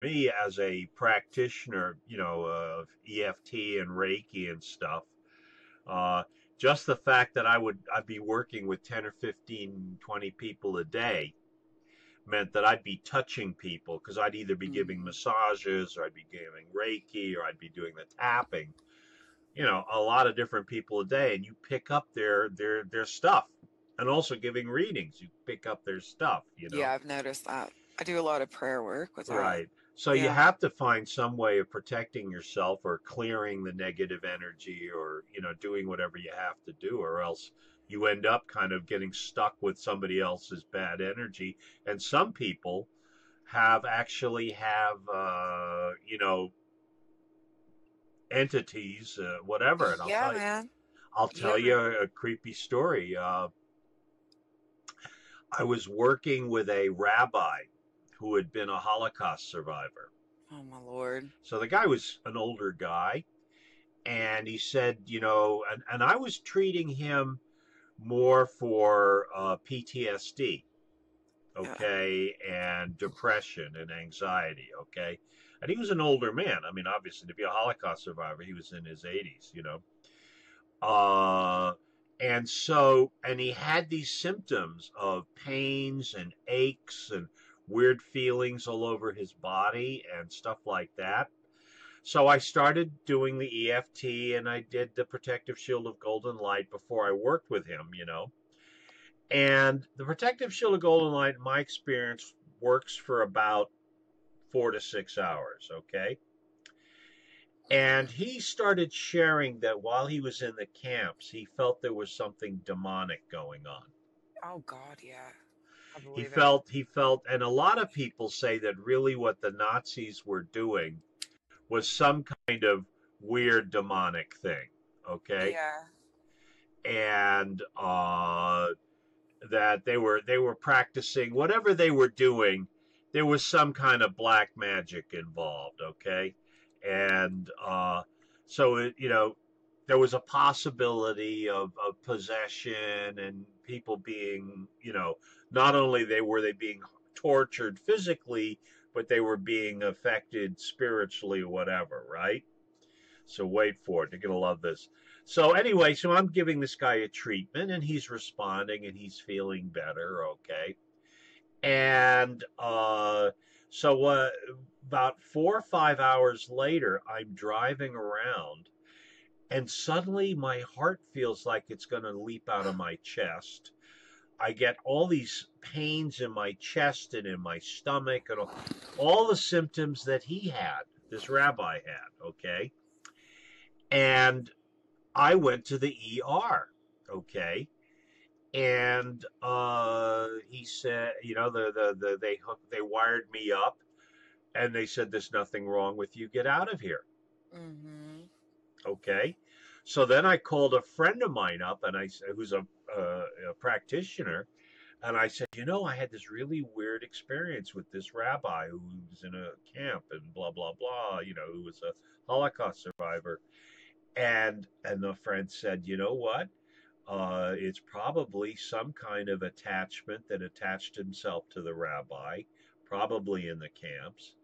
me as a practitioner, of EFT and Reiki and stuff, uh, just the fact that I'd be working with 10 or 15, 20 people a day meant that I'd be touching people because I'd either be giving Mm-hmm. massages or I'd be giving Reiki or I'd be doing the tapping. A lot of different people a day, and you pick up their stuff, and also giving readings, you pick up their stuff. Yeah, I've noticed that. I do a lot of prayer work with that. Right. So you Yeah. have to find some way of protecting yourself or clearing the negative energy or, doing whatever you have to do, or else you end up kind of getting stuck with somebody else's bad energy. And some people have entities, whatever. And Yeah, man. I'll Yeah, tell you man. a creepy story. I was working with a rabbi who had been a Holocaust survivor. Oh my Lord. So the guy was an older guy, and he said, and I was treating him more for PTSD, Yeah. okay, and depression and anxiety, okay. And he was an older man. I mean, obviously, to be a Holocaust survivor, he was in his 80s. Uh, and he had these symptoms of pains and aches and weird feelings all over his body and stuff like that. So I started doing the EFT and I did the protective shield of golden light before I worked with him. And the protective shield of golden light, in my experience, works for about 4 to 6 hours, okay? And he started sharing that while he was in the camps, he felt there was something demonic going on. Oh God, yeah. I He believe it. felt, he felt, and a lot of people say that really what the Nazis were doing was some kind of weird demonic thing, okay? Yeah. And that they were practicing whatever they were doing. There was some kind of black magic involved, okay? And so there was a possibility of possession and people being, not only were they being tortured physically, but they were being affected spiritually or whatever, right? So wait for it. You're going to love this. So anyway, so I'm giving this guy a treatment and he's responding and he's feeling better. Okay. And about 4 or 5 hours later, I'm driving around and suddenly my heart feels like it's going to leap out of my chest. I get all these pains in my chest and in my stomach and all the symptoms that he had, this rabbi had. Okay. And I went to the ER, okay, and he said, they wired me up, and they said there's nothing wrong with you. Get out of here, Mm-hmm. okay. So then I called a friend of mine up, and who's a practitioner, and I said, I had this really weird experience with this rabbi who was in a camp and blah blah blah, who was a Holocaust survivor, and the friend said, you know what? It's probably some kind of attachment that attached himself to the rabbi, probably in the camps,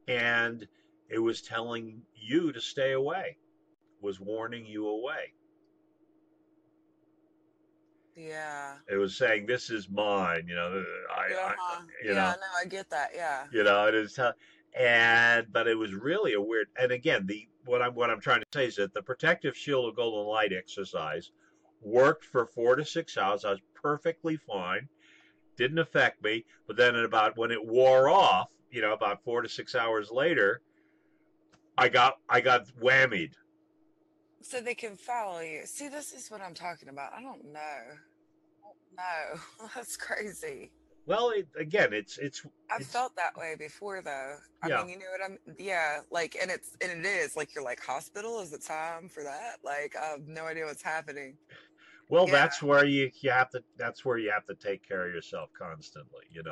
and it was telling you to stay away, was warning you away. Yeah. It was saying, "This is mine," Yeah. I you Yeah, know, no, I get that. Yeah. it is, but it was really a weird. And again, the what I'm trying to say is that the protective shield of golden light exercise worked for 4 to 6 hours. I was perfectly fine, didn't affect me. But then at about when it wore off, about 4 to 6 hours later, I got whammied. So they can follow you. See, this is what I'm talking about. I don't know. No, that's crazy. Well, I've it's felt that way before, though. I yeah. mean, you know what I'm, yeah, like, and it is like you're like, hospital is the time for that. Like, I have no idea what's happening. Well, Yeah, that's where you have to take care of yourself constantly. yeah,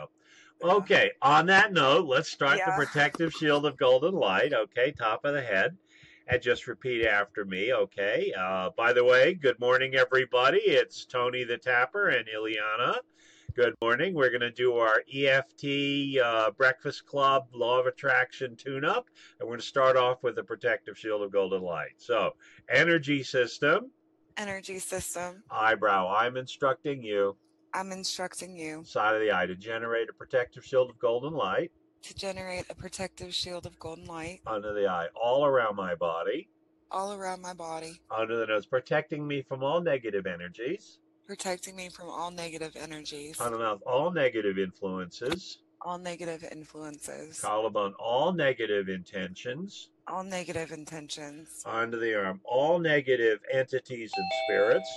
Okay, on that note, let's start the yeah. protective shield of golden light. Okay, top of the head. And just repeat after me, okay? By the way, good morning, everybody. It's Tony the Tapper and Ileana Good morning. We're going to do our EFT Breakfast Club Law of Attraction tune-up, and we're going to start off with the protective shield of golden light. So, energy system. Energy system. Eyebrow. I'm instructing you. I'm instructing you. Side of the eye to generate a protective shield of golden light. To generate a protective shield of golden light. Under the eye, all around my body. All around my body. Under the nose, protecting me from all negative energies. Protecting me from all negative energies. On the mouth, all negative influences. All negative influences. Collarbone, all negative intentions. All negative intentions. Onto the arm, all negative entities and spirits.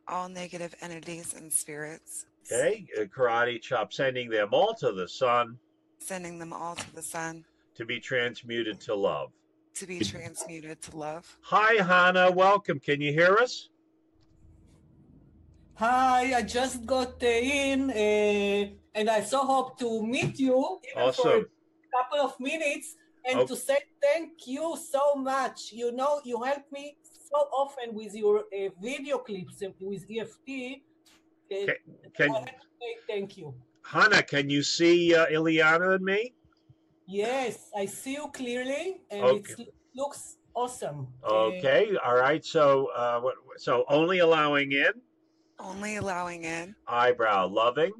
All negative entities and spirits. Okay, karate chop, sending them all to the sun. Sending them all to the sun. To be transmuted to love. To be transmuted to love. Hi, Hannah. Welcome. Can you hear us? Hi, I just got in and I so hope to meet you even for a couple of minutes and to say thank you so much. You know, you help me so often with your video clips with EFT. I have to say thank you. Hannah, can you see Ileana and me? Yes, I see you clearly and it looks awesome. Okay, all right. So, so only allowing in. Only allowing in. Eyebrow loving.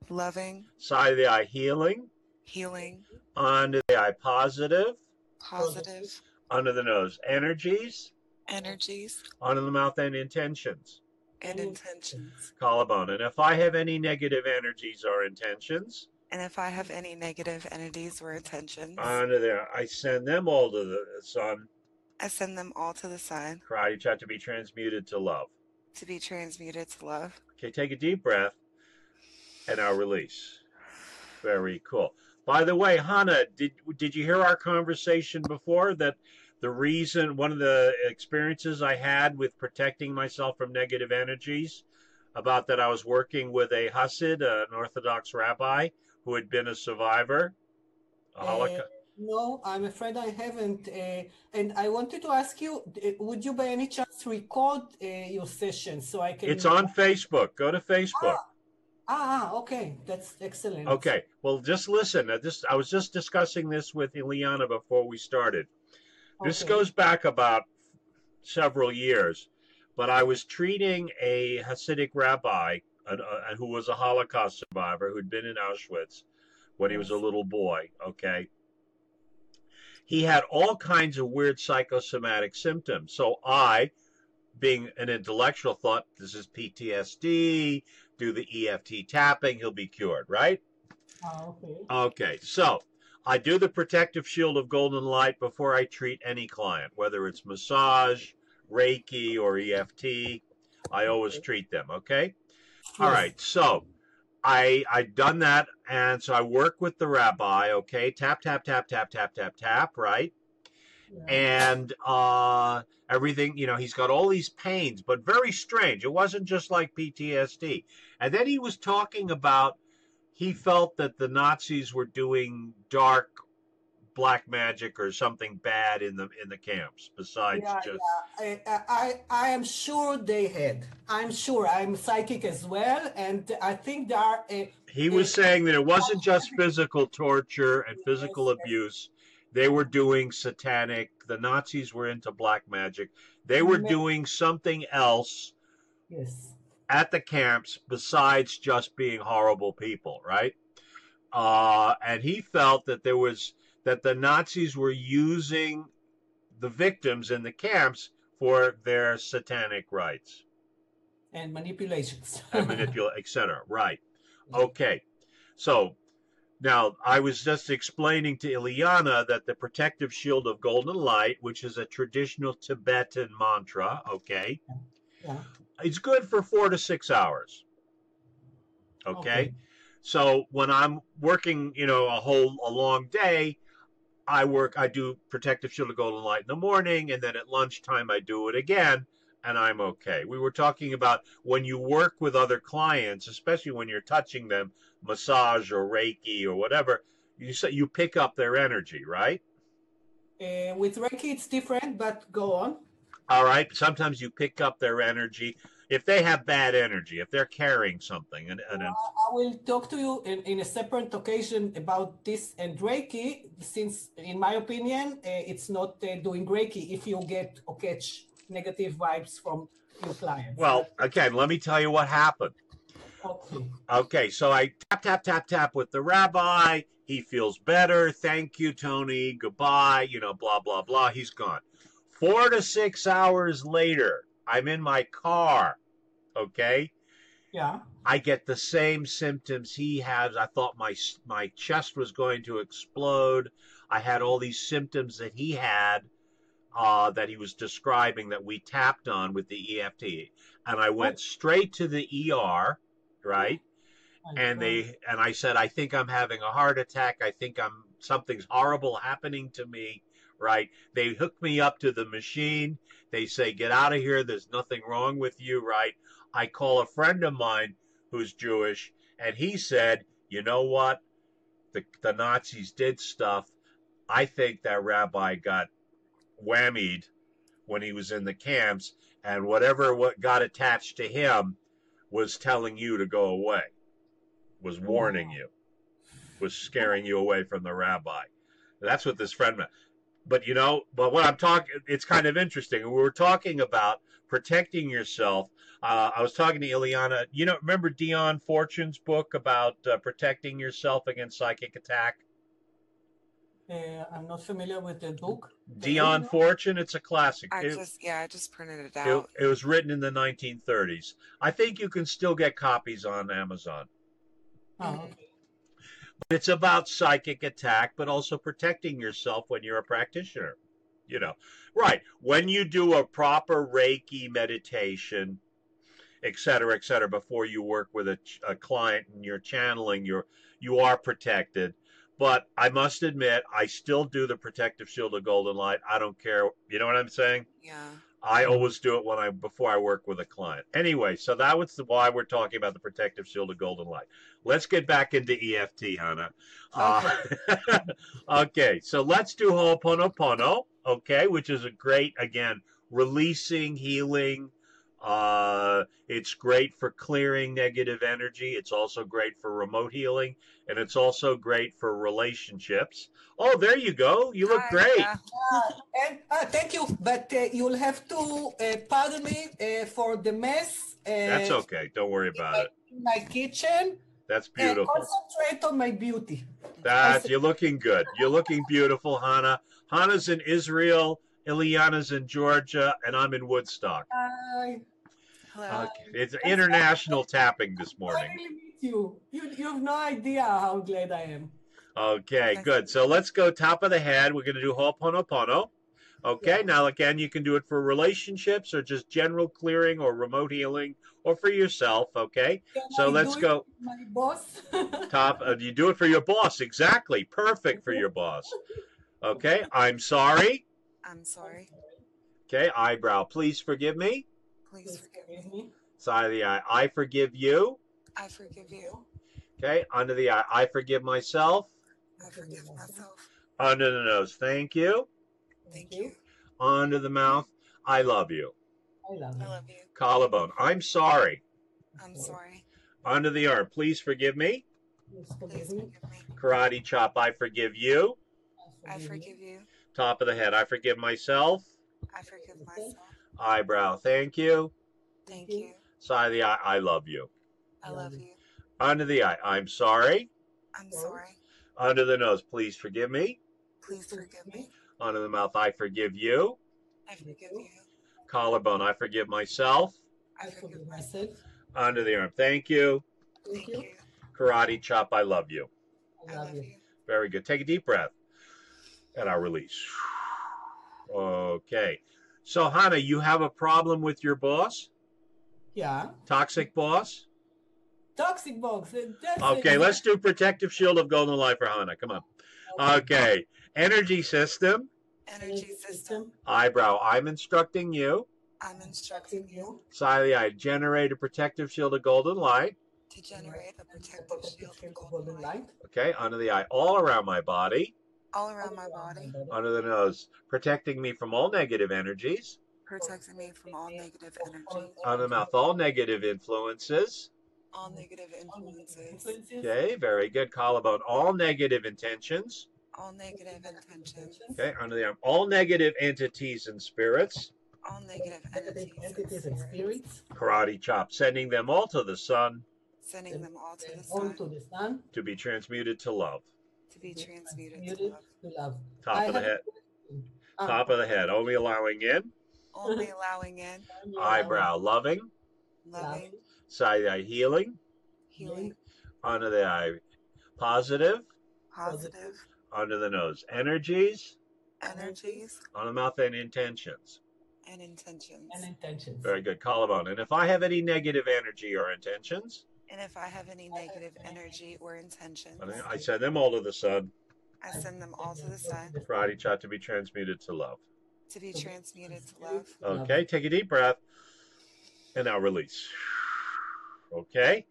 Loving. Side of the eye healing. Healing. Under the eye positive. Positive. Under the nose energies. Energies. Under the mouth and intentions. And intentions. Collarbone. And if I have any negative energies or intentions. And if I have any negative entities or intentions. Under there, I send them all to the sun. I send them all to the sun. Karate chop to be transmuted to love. To be transmuted to love. Okay, take a deep breath and I'll release. Very cool. By the way, Hannah, did you hear our conversation before that the reason, one of the experiences I had with protecting myself from negative energies, about that I was working with a Hasid, an Orthodox rabbi, who had been a survivor? No, I'm afraid I haven't. And I wanted to ask you, would you by any chance record your session so I can... It's on Facebook. Go to Facebook. Okay. That's excellent. Okay. Well, just listen. I was just discussing this with Ileana before we started. This goes back about several years, but I was treating a Hasidic rabbi who was a Holocaust survivor who'd been in Auschwitz when he was a little boy, okay? He had all kinds of weird psychosomatic symptoms. So I, being an intellectual, thought this is PTSD, do the EFT tapping, he'll be cured, right? Okay, so I do the protective shield of golden light before I treat any client, whether it's massage, Reiki, or EFT. I always treat them, okay? Yes. All right, so I'd done that, and so I work with the rabbi, okay? Tap, tap, tap, tap, tap, tap, tap, right? Yeah. And everything, you know, he's got all these pains, but very strange. It wasn't just like PTSD. And then he was talking about, he felt that the Nazis were doing dark black magic or something bad in the camps besides just... I am sure they had. I'm sure. I'm psychic as well, and I think there are... He was saying that it wasn't just physical torture and physical abuse. They were doing satanic... The Nazis were into black magic. They were doing something else at the camps besides just being horrible people, right? And he felt that that the Nazis were using the victims in the camps for their satanic rites. And manipulations. And etc. Right. Okay. So now I was just explaining to Ileana that the protective shield of golden light, which is a traditional Tibetan mantra, okay, it's good for 4 to 6 hours. Okay. So when I'm working, you know, a long day, I do protective shield of golden light in the morning, and then at lunchtime I do it again, and I'm okay. We were talking about when you work with other clients, especially when you're touching them, massage or Reiki or whatever, you pick up their energy, right? With Reiki it's different, but go on. All right. Sometimes you pick up their energy. if they have bad energy, if they're carrying something. I will talk to you in a separate occasion about this and Reiki, since in my opinion, it's not doing Reiki if you get or catch negative vibes from your clients. Well, again, let me tell you what happened. Okay. Okay, so I tap, tap, tap, tap with the rabbi. He feels better. Thank you, Tony. Goodbye. You know, blah, blah, blah. He's gone. 4 to 6 hours later, I'm in my car. Okay? Yeah. I get the same symptoms he has. I thought my chest was going to explode. I had all these symptoms that he had that he was describing that we tapped on with the EFT. And I went straight to the ER, right? And I said, I think I'm having a heart attack. I think something's horrible happening to me, right? They hook me up to the machine. They say, get out of here. There's nothing wrong with you, right? I call a friend of mine who's Jewish, and he said, you know what? The Nazis did stuff. I think that rabbi got whammied when he was in the camps, and what got attached to him was telling you to go away, was warning you, was scaring you away from the rabbi. That's what this friend meant. But what I'm talking, it's kind of interesting. We were talking about protecting yourself. I was talking to Ileana. Remember Dion Fortune's book about protecting yourself against psychic attack? I'm not familiar with the book. Dion Fortune, it's a classic. I just printed it out. It was written in the 1930s. I think you can still get copies on Amazon. Oh, okay. It's about psychic attack, but also protecting yourself when you're a practitioner. Right. When you do a proper Reiki meditation, et cetera, before you work with a client and you're channeling, you are protected. But I must admit, I still do the protective shield of golden light. I don't care. You know what I'm saying? Yeah. I always do it before I work with a client. Anyway, so that was why we're talking about the protective shield of golden light. Let's get back into EFT, Hannah. Okay, so let's do Ho'oponopono, okay, which is a great, again, releasing, healing. It's great for clearing negative energy. It's also great for remote healing, and it's also great for relationships. Oh, there you go. You look great. Yeah. And thank you, but you'll have to pardon me for the mess. That's okay. Don't worry about it. In my kitchen. That's beautiful. Concentrate on my beauty. You're looking good. You're looking beautiful, Hannah. Hannah's in Israel. Ileana's in Georgia, and I'm in Woodstock. Hi. Hello. Okay. It's international tapping this morning. I really meet you. You have no idea how glad I am. Okay, good. So let's go top of the head. We're going to do Ho'oponopono. Okay, now again, you can do it for relationships or just general clearing or remote healing or for yourself. Okay, so let's go. My boss. You do it for your boss. Exactly. Perfect for your boss. Okay, I'm sorry. I'm sorry. Okay, eyebrow, please forgive me. Please forgive me. Side of the eye, I forgive you. I forgive you. Okay, under the eye, I forgive myself. I forgive myself. Under the nose, thank you. Thank you. Under the mouth, I love you. I love you. Collarbone, I'm sorry. I'm sorry. Under the arm, please forgive me. Please forgive me. Karate chop, I forgive you. I forgive you. Top of the head, I forgive myself. I forgive myself. Eyebrow, thank you. Thank you. Side of the eye, I love you. I love you. Under the eye, I'm sorry. I'm sorry. Under the nose, please forgive me. Please forgive me. Under the mouth, I forgive you. I forgive you. Collarbone, I forgive myself. I forgive myself. Under the arm, thank you. Thank you. Karate chop, I love you. I love you. Very good. Take a deep breath. And I'll release. Okay. So, Hannah, you have a problem with your boss? Yeah. Toxic boss? Toxic box. Okay, let's do protective shield of golden light for Hannah. Come on. Okay. Energy system. Energy system. Eyebrow, I'm instructing you. I'm instructing you. Side of the eye, generate a protective shield of golden light. To generate a protective shield of golden light. Okay, under the eye, all around my body. All around my body. Under the nose, protecting me from all negative energies. protecting me from all negative energy, On the mouth, all negative influences. all negative influences, Okay, very good. Collarbone, all negative intentions. all negative intentions, Okay, under the arm, all negative entities and spirits. all negative entities and spirits. Karate chop, sending them all to the sun. Sending them all to the sun. To be transmuted to love. To be transmuted to love. Top of the head. Top of the head. Only allowing in. Only allowing in. Eyebrow, loving. Loving. Side of the eye, healing. Healing. Under the eye, positive. Positive. Under the nose, energies. Energies. On the mouth, and intentions. And intentions. Very good. Collarbone. And if I have any negative energy or intentions. And if I have any negative energy or intentions. I send them all to the sun. I send them all to the sun. Karate chop, to be transmuted to love. To be transmuted to love. Okay, take a deep breath. And now release. Okay?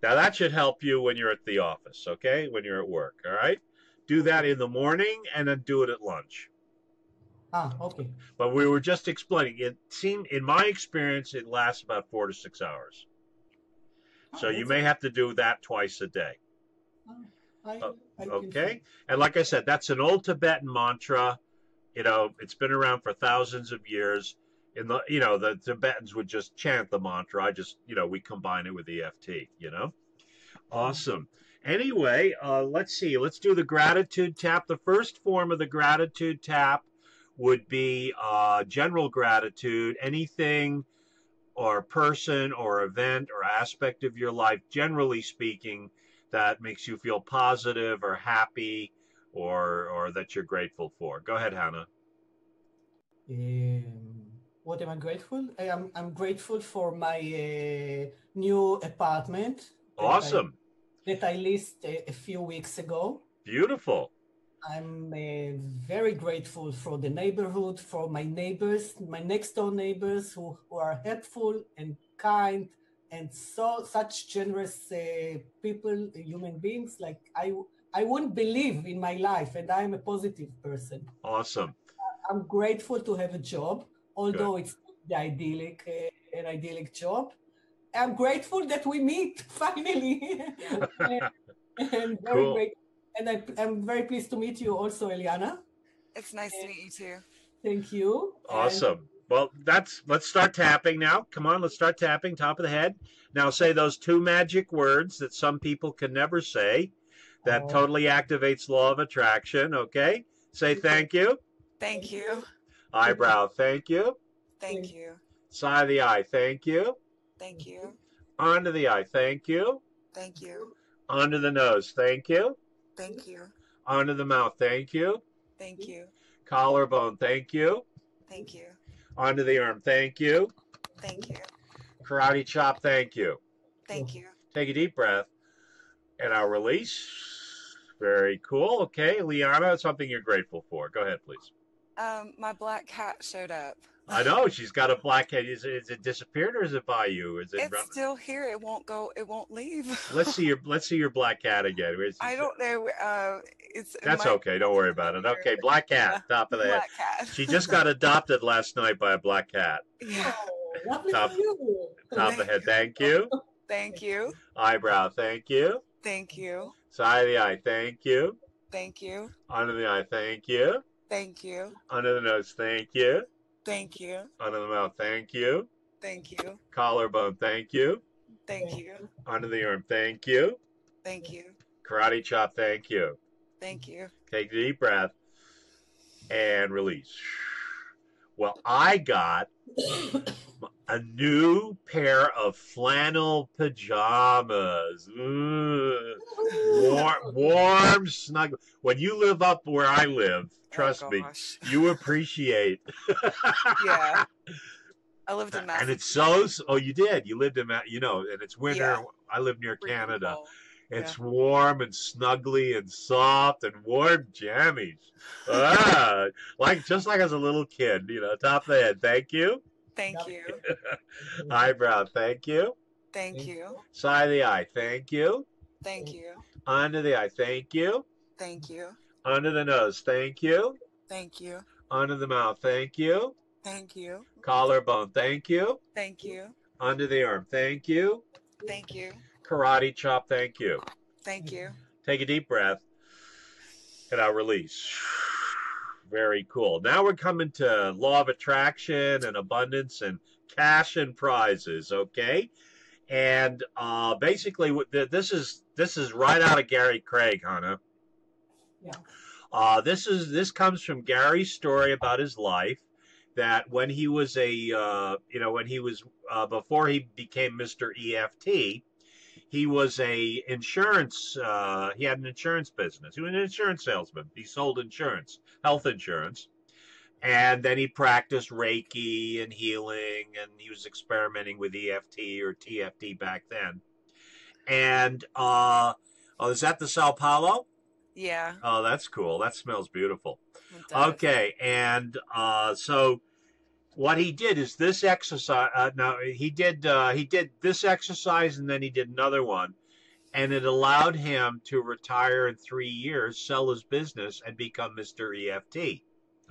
Now that should help you when you're at the office, okay? When you're at work, all right? Do that in the morning and then do it at lunch. Okay. But we were just explaining, it seemed, in my experience, it lasts about 4 to 6 hours. So you may have to do that twice a day. Okay? And like I said, that's an old Tibetan mantra. You know, it's been around for thousands of years. The Tibetans would just chant the mantra. We combine it with EFT, Awesome. Anyway, let's see. Let's do the gratitude tap. The first form of the gratitude tap would be general gratitude. Anything or person or event or aspect of your life, generally speaking, that makes you feel positive or happy or that you're grateful for. Go ahead, Hannah. What am I grateful? I'm grateful for my new apartment. Awesome. That I leased a few weeks ago. Beautiful. I'm very grateful for the neighborhood, for my neighbors, my next door neighbors who are helpful and kind and such generous people, human beings. Like I wouldn't believe in my life, and I'm a positive person. Awesome. I'm grateful to have a job, although it's the an idyllic job. I'm grateful that we meet finally. and very cool. Grateful. And I'm very pleased to meet you also, Eliana. It's nice to meet you too. Thank you. Awesome. Well, let's start tapping now. Come on, let's start tapping, top of the head. Now say those 2 magic words that some people can never say that totally activates law of attraction, okay? Say thank you. Thank you. Eyebrow, thank you. Thank you. Side of the eye, thank you. Thank you. Under the eye, thank you. Thank you. Under the nose, thank you. Thank you. Under the mouth, thank you. Thank you. Collarbone, thank you. Thank you. Under the arm, thank you. Thank you. Karate chop, thank you. Thank you. Take a deep breath. And I'll release. Very cool. Okay, Liana, something you're grateful for. Go ahead, please. My black cat showed up. I know she's got a black cat. Is it disappeared or is it by you? It's still here. It won't go. It won't leave. Let's see your black cat again. I don't know. That's okay. Don't worry about it. Okay, black cat. Top of the head. Black cat. She just got adopted last night by a black cat. Yeah. Top of the head. Thank you. Thank you. Eyebrow. Thank you. Thank you. Side of the eye. Thank you. Thank you. Under the eye. Thank you. Thank you. Under the nose. Thank you. Thank you. Under the mouth. Thank you. Thank you. Collarbone. Thank you. Thank you. Under the arm. Thank you. Thank you. Karate chop. Thank you. Thank you. Take a deep breath and release. Well, I got a new pair of flannel pajamas. Warm, snug. When you live up where I live, trust me, you appreciate. Yeah. I lived in Massachusetts. And it's so, oh, you did. You lived in, and it's winter. Yeah. I live near Canada. Cool. It's warm and snuggly and soft and warm jammies. Just like as a little kid, top of the head. Thank you. Thank you. Eyebrow. Thank you. Thank you. Side of the eye. Thank you. Thank you. Under the eye. Thank you. Thank you. Under the nose. Thank you. Thank you. Under the mouth. Thank you. Thank you. Collarbone, thank you. Thank you. Under the arm, thank you. Thank you. Karate chop, thank you. Thank you. Take a deep breath, and I'll release. Very cool. Now we're coming to law of attraction and abundance and cash and prizes, okay? And basically, this is right out of Gary Craig, Hannah. Yeah. This comes from Gary's story about his life. That when he was before he became Mr. EFT, he was a insurance. He had an insurance business. He was an insurance salesman. He sold insurance, health insurance. And then he practiced Reiki and healing, and he was experimenting with EFT or TFT back then. And is that the Sao Paulo? Yeah. Oh, that's cool. That smells beautiful. Okay, and so what he did is this exercise. He did this exercise, and then he did another one, and it allowed him to retire in 3 years, sell his business, and become Mr. EFT.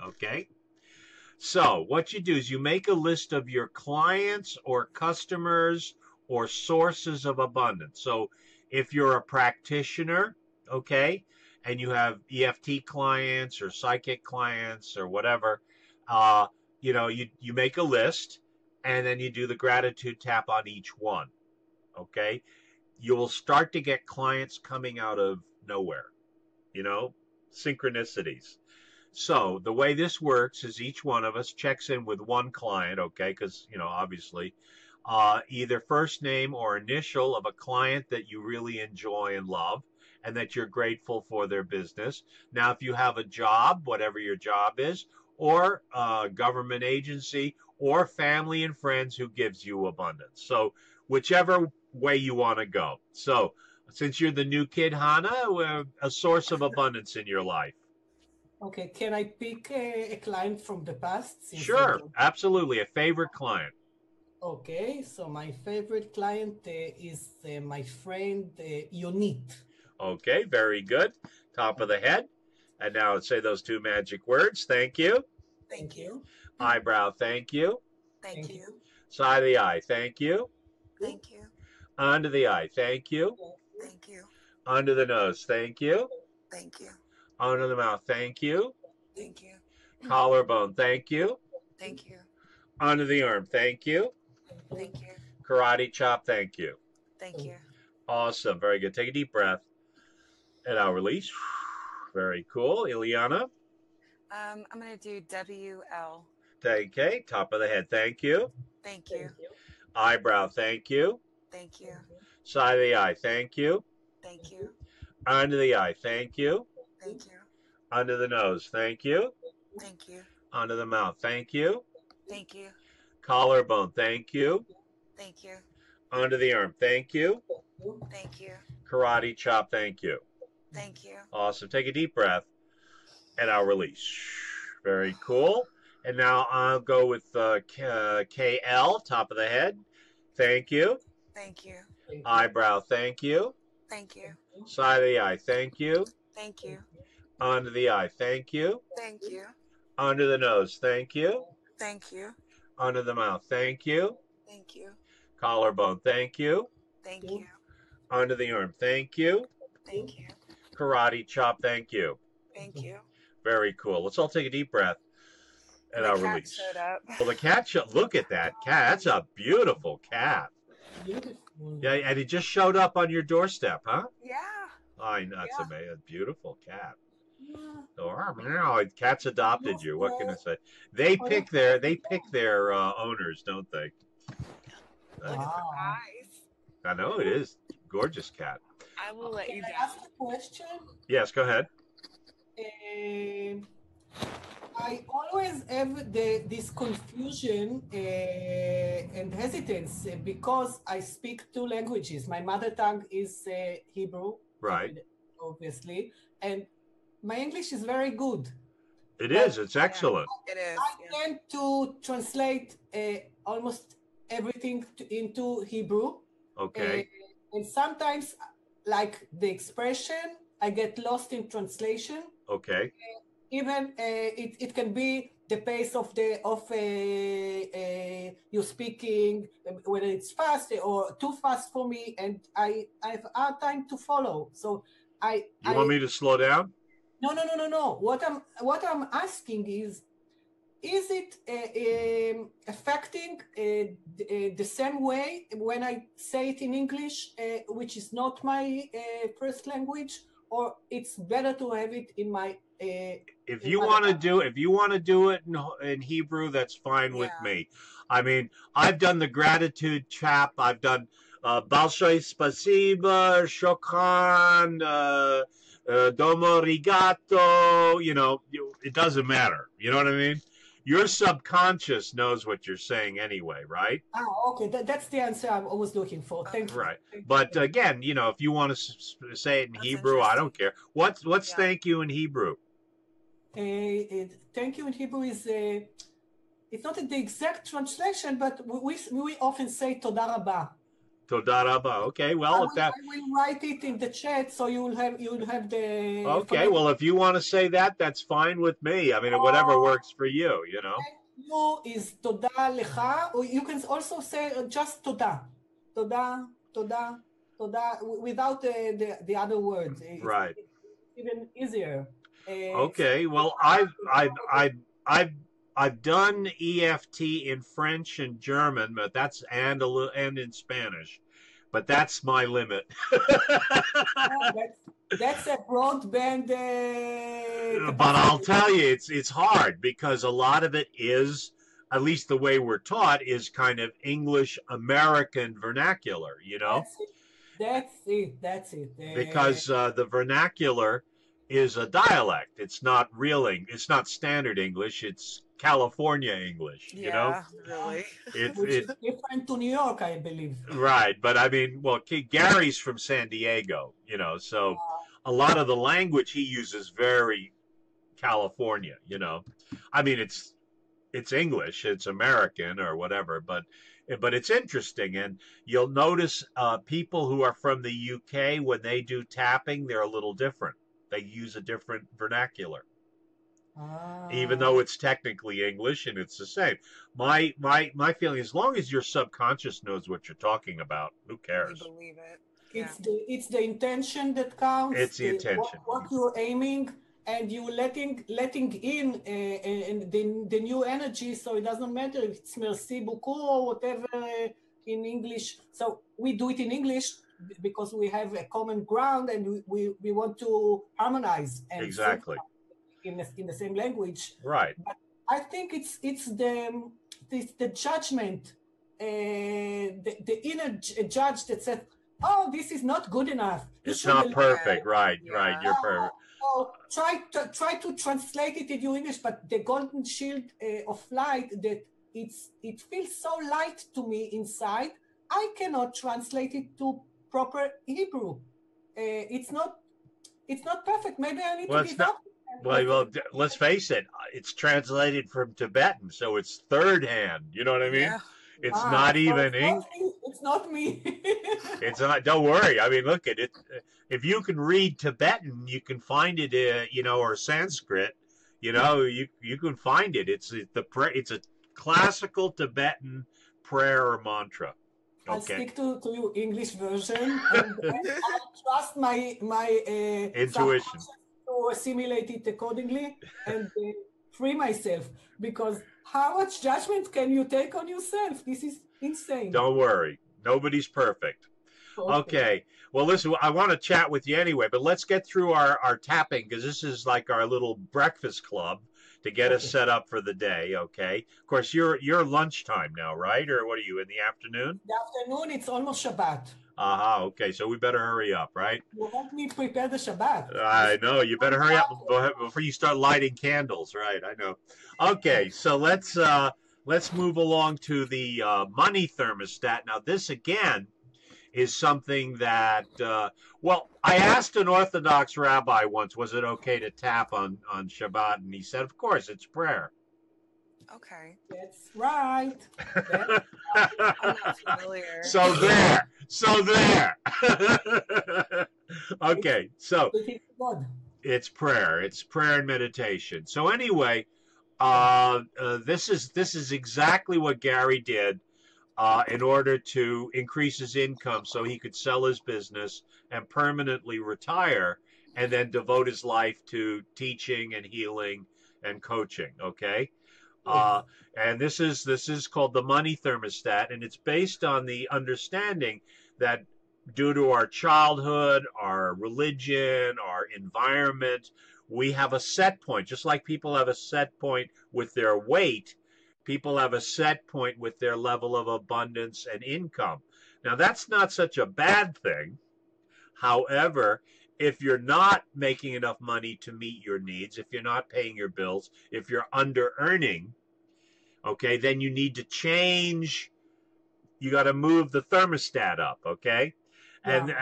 Okay. So what you do is you make a list of your clients or customers or sources of abundance. So if you're a practitioner, okay, and you have EFT clients or psychic clients or whatever, you make a list, and then you do the gratitude tap on each one, okay? You will start to get clients coming out of nowhere, synchronicities. So the way this works is each one of us checks in with one client, okay? Because, obviously, either first name or initial of a client that you really enjoy and love and that you're grateful for their business. Now, if you have a job, whatever your job is, or a government agency, or family and friends who gives you abundance. So whichever way you want to go. So since you're the new kid, Hannah, a source of abundance in your life. Okay, can I pick a client from the past? Sure, absolutely. A favorite client. Okay, so my favorite client is my friend Yonit. Okay, very good. Top of the head. And now say those two magic words. Thank you. Thank you. Eyebrow, thank you. Thank you. Side of the eye, thank you. Thank you. Under the eye, thank you. Thank you. Under the nose, thank you. Thank you. Under the mouth, thank you. Thank you. Collarbone, thank you. Thank you. Under the arm, thank you. Thank you. Karate chop, thank you. Thank you. Awesome, very good. Take a deep breath. And I'll release. Very cool. Ileana? I'm going to do WL. Okay, top of the head, thank you. Thank you. Eyebrow, thank you. Thank you. Side of the eye, thank you. Thank you. Under the eye, thank you. Thank you. Under the nose, thank you. Thank you. Under the mouth, thank you. Thank you. Collarbone, thank you. Thank you. Under the arm, thank you. Thank you. Karate chop, thank you. Thank you. Awesome. Take a deep breath, and I'll release. Very cool. And now I'll go with KL, top of the head. Thank you. Thank you. Eyebrow, thank you. Thank you. Side of the eye, thank you. Thank you. Under the eye, thank you. Thank you. Under the nose, thank you. Thank you. Under the mouth, thank you. Thank you. Collarbone, thank you. Thank you. Under the arm, thank you. Thank you. Karate chop, thank you. Thank you. Very cool. Let's all take a deep breath, and I'll release. Showed up. Well, the cat look at that cat. That's a beautiful cat. Beautiful. Yeah, and it just showed up on your doorstep, huh? Yeah. I know, that's amazing. A beautiful cat. Yeah. Oh, cats adopted you. What can I say? They pick their owners, don't they? Look at the eyes. I know it is. Gorgeous cat. I will let you Can down. I ask a question? Yes, go ahead. I always have this confusion and hesitance because I speak two languages. My mother tongue is Hebrew, right? Obviously, and my English is very good. It is. It's excellent. It is. I tend to translate almost everything into Hebrew. Okay. And sometimes, like the expression, I get lost in translation. Okay. Even it can be the pace of you speaking, whether it's fast or too fast for me, and I have a hard time to follow. So You want me to slow down? No. What I'm asking is it affecting the same way when I say it in English, which is not my first language, or it's better to have it in my if you want to do it in Hebrew, that's fine with me. I mean, I've done the gratitude chap. I've done Balshoy Spasiba, Shokran, Domo Rigato. You know, it doesn't matter. You know what I mean? Your subconscious knows what you're saying anyway, right? Okay. That's the answer I was looking for. Thank you. Right. But again, you know, if you want to say it in Hebrew, I don't care. What's thank you in Hebrew? Thank you in Hebrew is it's not the exact translation, but we often say Toda Rabba. Toda Rabba. Okay. Well, I will write it in the chat, so you'll have the. Okay. Well, if you want to say that, that's fine with me. I mean, whatever works for you. You know. Thank you is Toda Lecha, or you can also say just Toda, Toda, Toda, Toda, without the other words. Right. It's even easier. Okay. Well, I've done EFT in French and German, but that's and in Spanish, but that's my limit. That's a broadband. But I'll tell you, it's hard because a lot of it is, at least the way we're taught, is kind of English American vernacular. You know. That's it. Because the vernacular is a dialect. It's not it's not standard English. It's California English. You know, really. It's different to New York, I believe. Right, but I mean, well, Gary's from San Diego. You know, so a lot of the language he uses very California. You know, I mean, it's English, it's American or whatever, but it's interesting, and you'll notice people who are from the UK, when they do tapping, they're a little different. They use a different vernacular, even though it's technically English and it's the same. My feeling, as long as your subconscious knows what you're talking about, who cares? You believe it. Yeah. It's the intention that counts. It's the intention. What you're aiming, and you letting in the new energy, so it doesn't matter if it's merci beaucoup or whatever in English. So we do it in English because we have a common ground, and we want to harmonize and exactly in the same language. Right. But I think it's the judgment, the inner judge that said, "Oh, this is not good enough. It's not perfect." Right. Right. You're perfect. So try to translate it into English, but the golden shield of light, that it feels so light to me inside, I cannot translate it to proper Hebrew. It's not perfect. Maybe I need to give up. Well, let's face it. It's translated from Tibetan, so it's third hand. You know what I mean? Yeah. It's not even English. It's not me. It's not. Don't worry. I mean, look at it. If you can read Tibetan, you can find it. You know, or Sanskrit. You know, you can find it. It's a classical Tibetan prayer or mantra. Okay. I'll stick to your English version, and I'll trust my intuition to assimilate it accordingly and free myself, because how much judgment can you take on yourself? This is insane. Don't worry. Nobody's perfect. Okay. Well, listen, I want to chat with you anyway, but let's get through our tapping, because this is like our little breakfast club to get us set up for the day. Okay. Of course, you're lunchtime now, right? Or what are you, in the afternoon? The afternoon, it's almost Shabbat. Okay, so we better hurry up, right? You help me prepare the Shabbat. I know, you better hurry up before you start lighting candles, right? I know. Okay, so let's move along to the money thermostat. Now, this again is something that, well, I asked an Orthodox rabbi once, was it okay to tap on Shabbat? And he said, of course, it's prayer. Okay. That's right. I'm not familiar. So there. Okay, so it's prayer. It's prayer and meditation. So anyway, This is exactly what Gary did in order to increase his income so he could sell his business and permanently retire and then devote his life to teaching and healing and coaching. Okay. And this is called the money thermostat, and it's based on the understanding that due to our childhood, our religion, our environment, we have a set point. Just like people have a set point with their weight, people have a set point with their level of abundance and income. Now, that's not such a bad thing. However, if you're not making enough money to meet your needs, if you're not paying your bills, if you're under earning, okay, then you need to change. You got to move the thermostat up, okay? And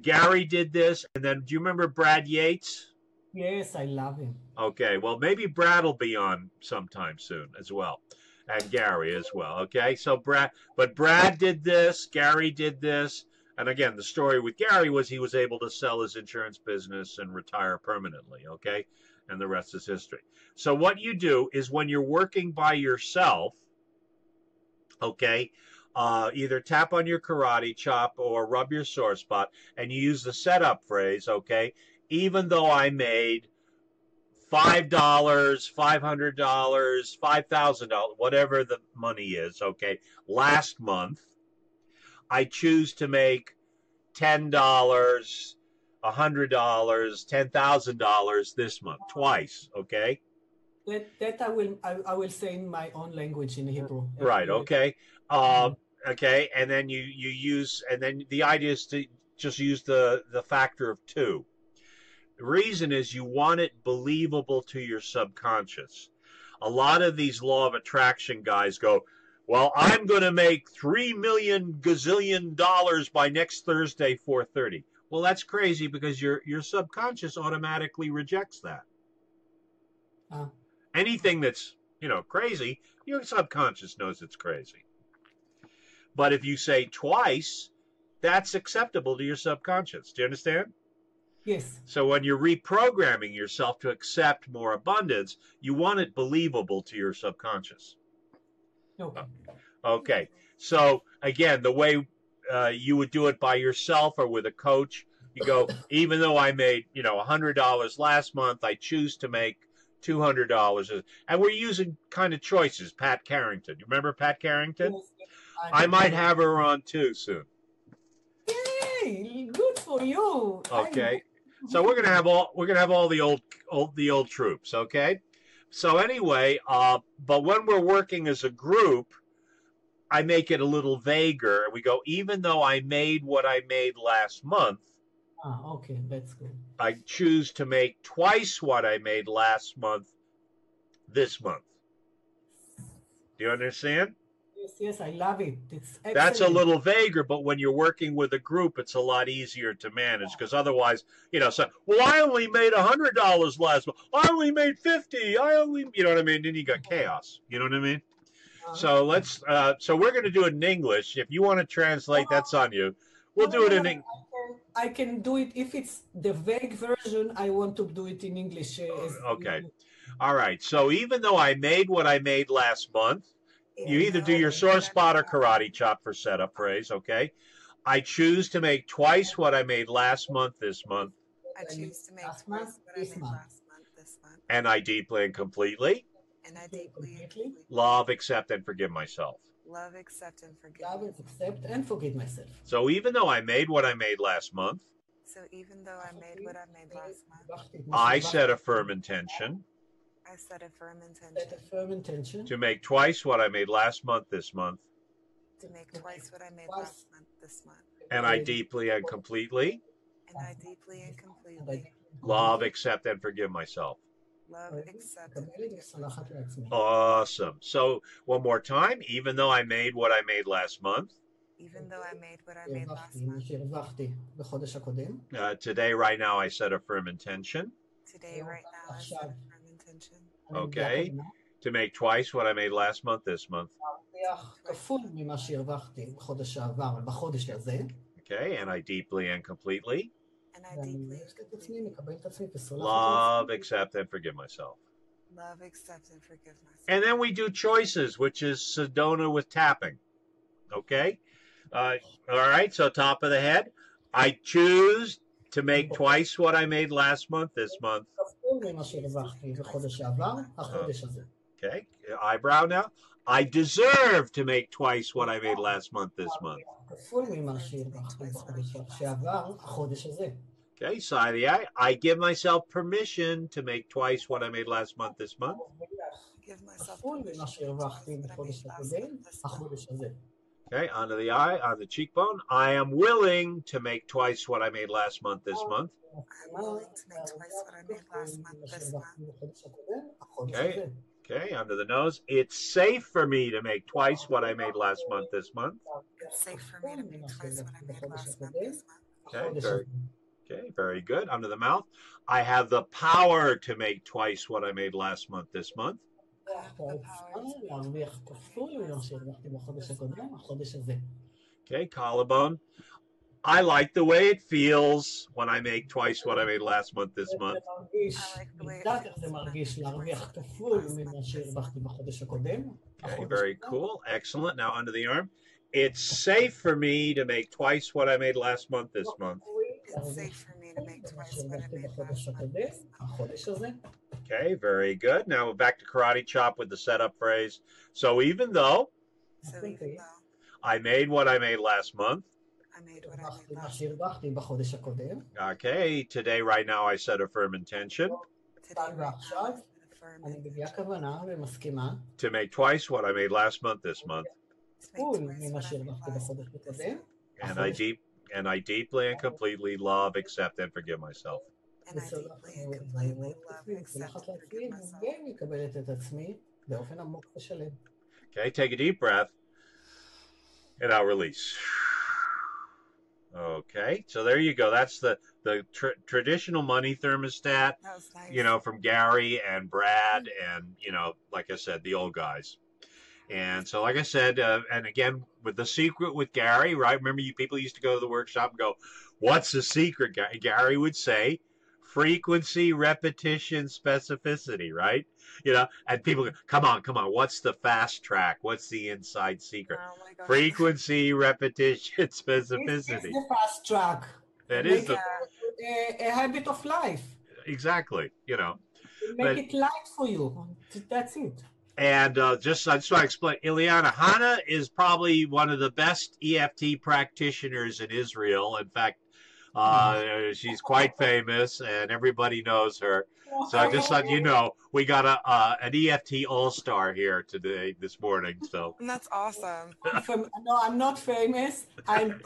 Gary did this. And then, do you remember Brad Yates? Yes, I love him. Okay, well, maybe Brad will be on sometime soon as well, and Gary as well. Okay, so Brad did this, Gary did this, and again, the story with Gary was he was able to sell his insurance business and retire permanently. Okay, and the rest is history. So what you do is when you're working by yourself, okay, either tap on your karate chop or rub your sore spot, and you use the setup phrase. Okay, even though I made $5, $500, $5,000, whatever the money is, okay, last month, I choose to make $10, $100, $10,000 this month, twice, okay? That I will say in my own language in Hebrew. Right, okay. Okay, and then you use, and then the idea is to just use the factor of 2. The reason is you want it believable to your subconscious. A lot of these law of attraction guys go, well, I'm going to make $3 million gazillion by next Thursday, 4:30. Well, that's crazy because your subconscious automatically rejects that. Anything that's, crazy, your subconscious knows it's crazy. But if you say twice, that's acceptable to your subconscious. Do you understand? Yes. So when you're reprogramming yourself to accept more abundance, you want it believable to your subconscious. Okay. Okay. So again, the way you would do it by yourself or with a coach, you go, even though I made, $100 last month, I choose to make $200. And we're using kind of choices. Pat Carrington. You remember Pat Carrington? Yes. I might have her on too soon. Yay! Good for you. Okay. So we're gonna have all the old troops, okay? So anyway, but when we're working as a group, I make it a little vaguer. We go, even though I made what I made last month, okay, that's good. I choose to make twice what I made last month this month. Do you understand? Yes, I love it. It's excellent. That's a little vaguer, but when you're working with a group, it's a lot easier to manage because otherwise, well, I only made $100 last month. I only made $50. You know what I mean? Then you got chaos. You know what I mean? So so we're going to do it in English. If you want to translate, that's on you. We'll do it in English. I can do it if it's the vague version. I want to do it in English. Okay. All right. So even though I made what I made last month, you either do your sore spot or karate chop for setup phrase, okay? I choose to make twice what I made last month this month. I choose to make twice what I made last month this month. And I deeply and completely love, accept, and forgive myself. Love, accept, and forgive. Love, accept, and forgive myself. So even though I made what I made last month, I set a firm intention. I set a firm intention. To make twice what I made last month this month. To make twice what I made last month this month. And I deeply and completely. Love, accept, and forgive myself. Love, accept, and forgive myself. Awesome. So one more time. Even though I made what I made last month. Today, right now, I set a firm intention. Okay. To make twice what I made last month this month. Okay. And I deeply and completely. Love, accept, and forgive myself. Love, accept, and forgive myself. And then we do choices, which is Sedona with tapping. Okay? All right, so top of the head. I choose to make twice what I made last month this month. Okay, eyebrow now. I deserve to make twice what I made last month this month. Okay, side of the eye. I give myself permission to make twice what I made last month this month. Give myself permission to make twice what I made last month this month. Okay, onto the eye, on the cheekbone. I am willing to make twice what I made last month this month. I'm willing to make twice what I made last month this month. Okay, under the nose. It's safe for me to make twice what I made last month this month. It's safe for me to make twice what I made last month this month. Okay, very good. Under the mouth. I have the power to make twice what I made last month this month. Okay, collarbone. I like the way it feels when I make twice what I made last month this month. I like the way it feels. Okay, very cool. Excellent. Now under the arm. It's safe for me to make twice what I made last month this month. It's safe for me to make twice what I made last month this month. Okay, very good. Now we're back to karate chop with the setup phrase. So even though I made what I made last month. I made what I made last month. Okay, today, right now, I set a firm intention. To make twice what I made last month this month. And I deeply and completely love, accept, and forgive myself. And I deeply and completely love, accept, and forgive myself. Okay, take a deep breath. And I'll release. Okay, so there you go. That's the traditional money thermostat, That was nice. you know, from Gary and Brad and, you know, like I said, the old guys. And so, like I said, and again, with the secret with Gary, right? Remember, you people used to go to the workshop and go, what's the secret? Gary would say, frequency, repetition, specificity, right? You know, and people go, come on, what's the fast track? What's the inside secret? Oh my gosh. Frequency, repetition, specificity. This is the fast track. That is a habit of life. Exactly, you know. Make it light for you. That's it. And I just want to explain, Ileana, Hannah is probably one of the best EFT practitioners in Israel. In fact, she's quite famous and everybody knows her. So I just let you know, we got an EFT all-star here today, this morning. So And that's awesome. No, I'm not famous. I'm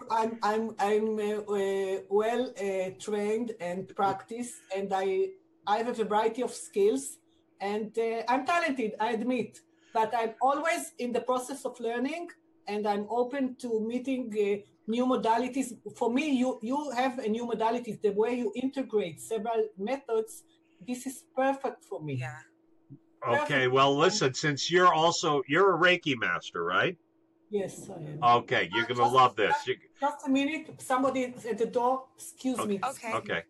well trained and practiced, and I have a variety of skills. And I'm talented, I admit, but I'm always in the process of learning, and I'm open to meeting new modalities. For me, you have a new modalities, the way you integrate several methods, this is perfect for me. Yeah. okay, well, listen, since you're a Reiki master, right? Yes, I am. Okay, you're going to love this. Just a minute, somebody is at the door, excuse me. Okay.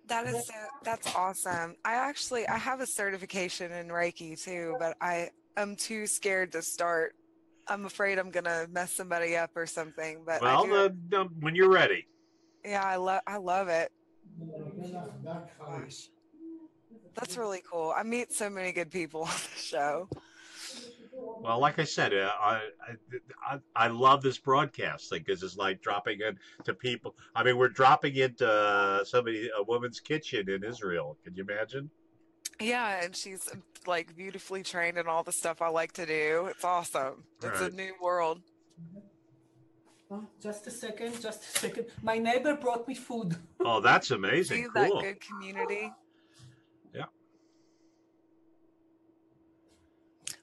That's awesome. I have a certification in Reiki too, but I am too scared to start. I'm afraid I'm gonna mess somebody up or something. But when you're ready. Yeah, I love it. Gosh, that's really cool. I meet so many good people on the show. Well, like I said, I love this broadcast thing because it's like dropping into people. I mean, we're dropping into a woman's kitchen in Israel. Can you imagine? Yeah, and she's like beautifully trained in all the stuff I like to do. It's awesome. It's a new world. Just a second. My neighbor brought me food. Oh, that's amazing. See cool. That good community. Yeah.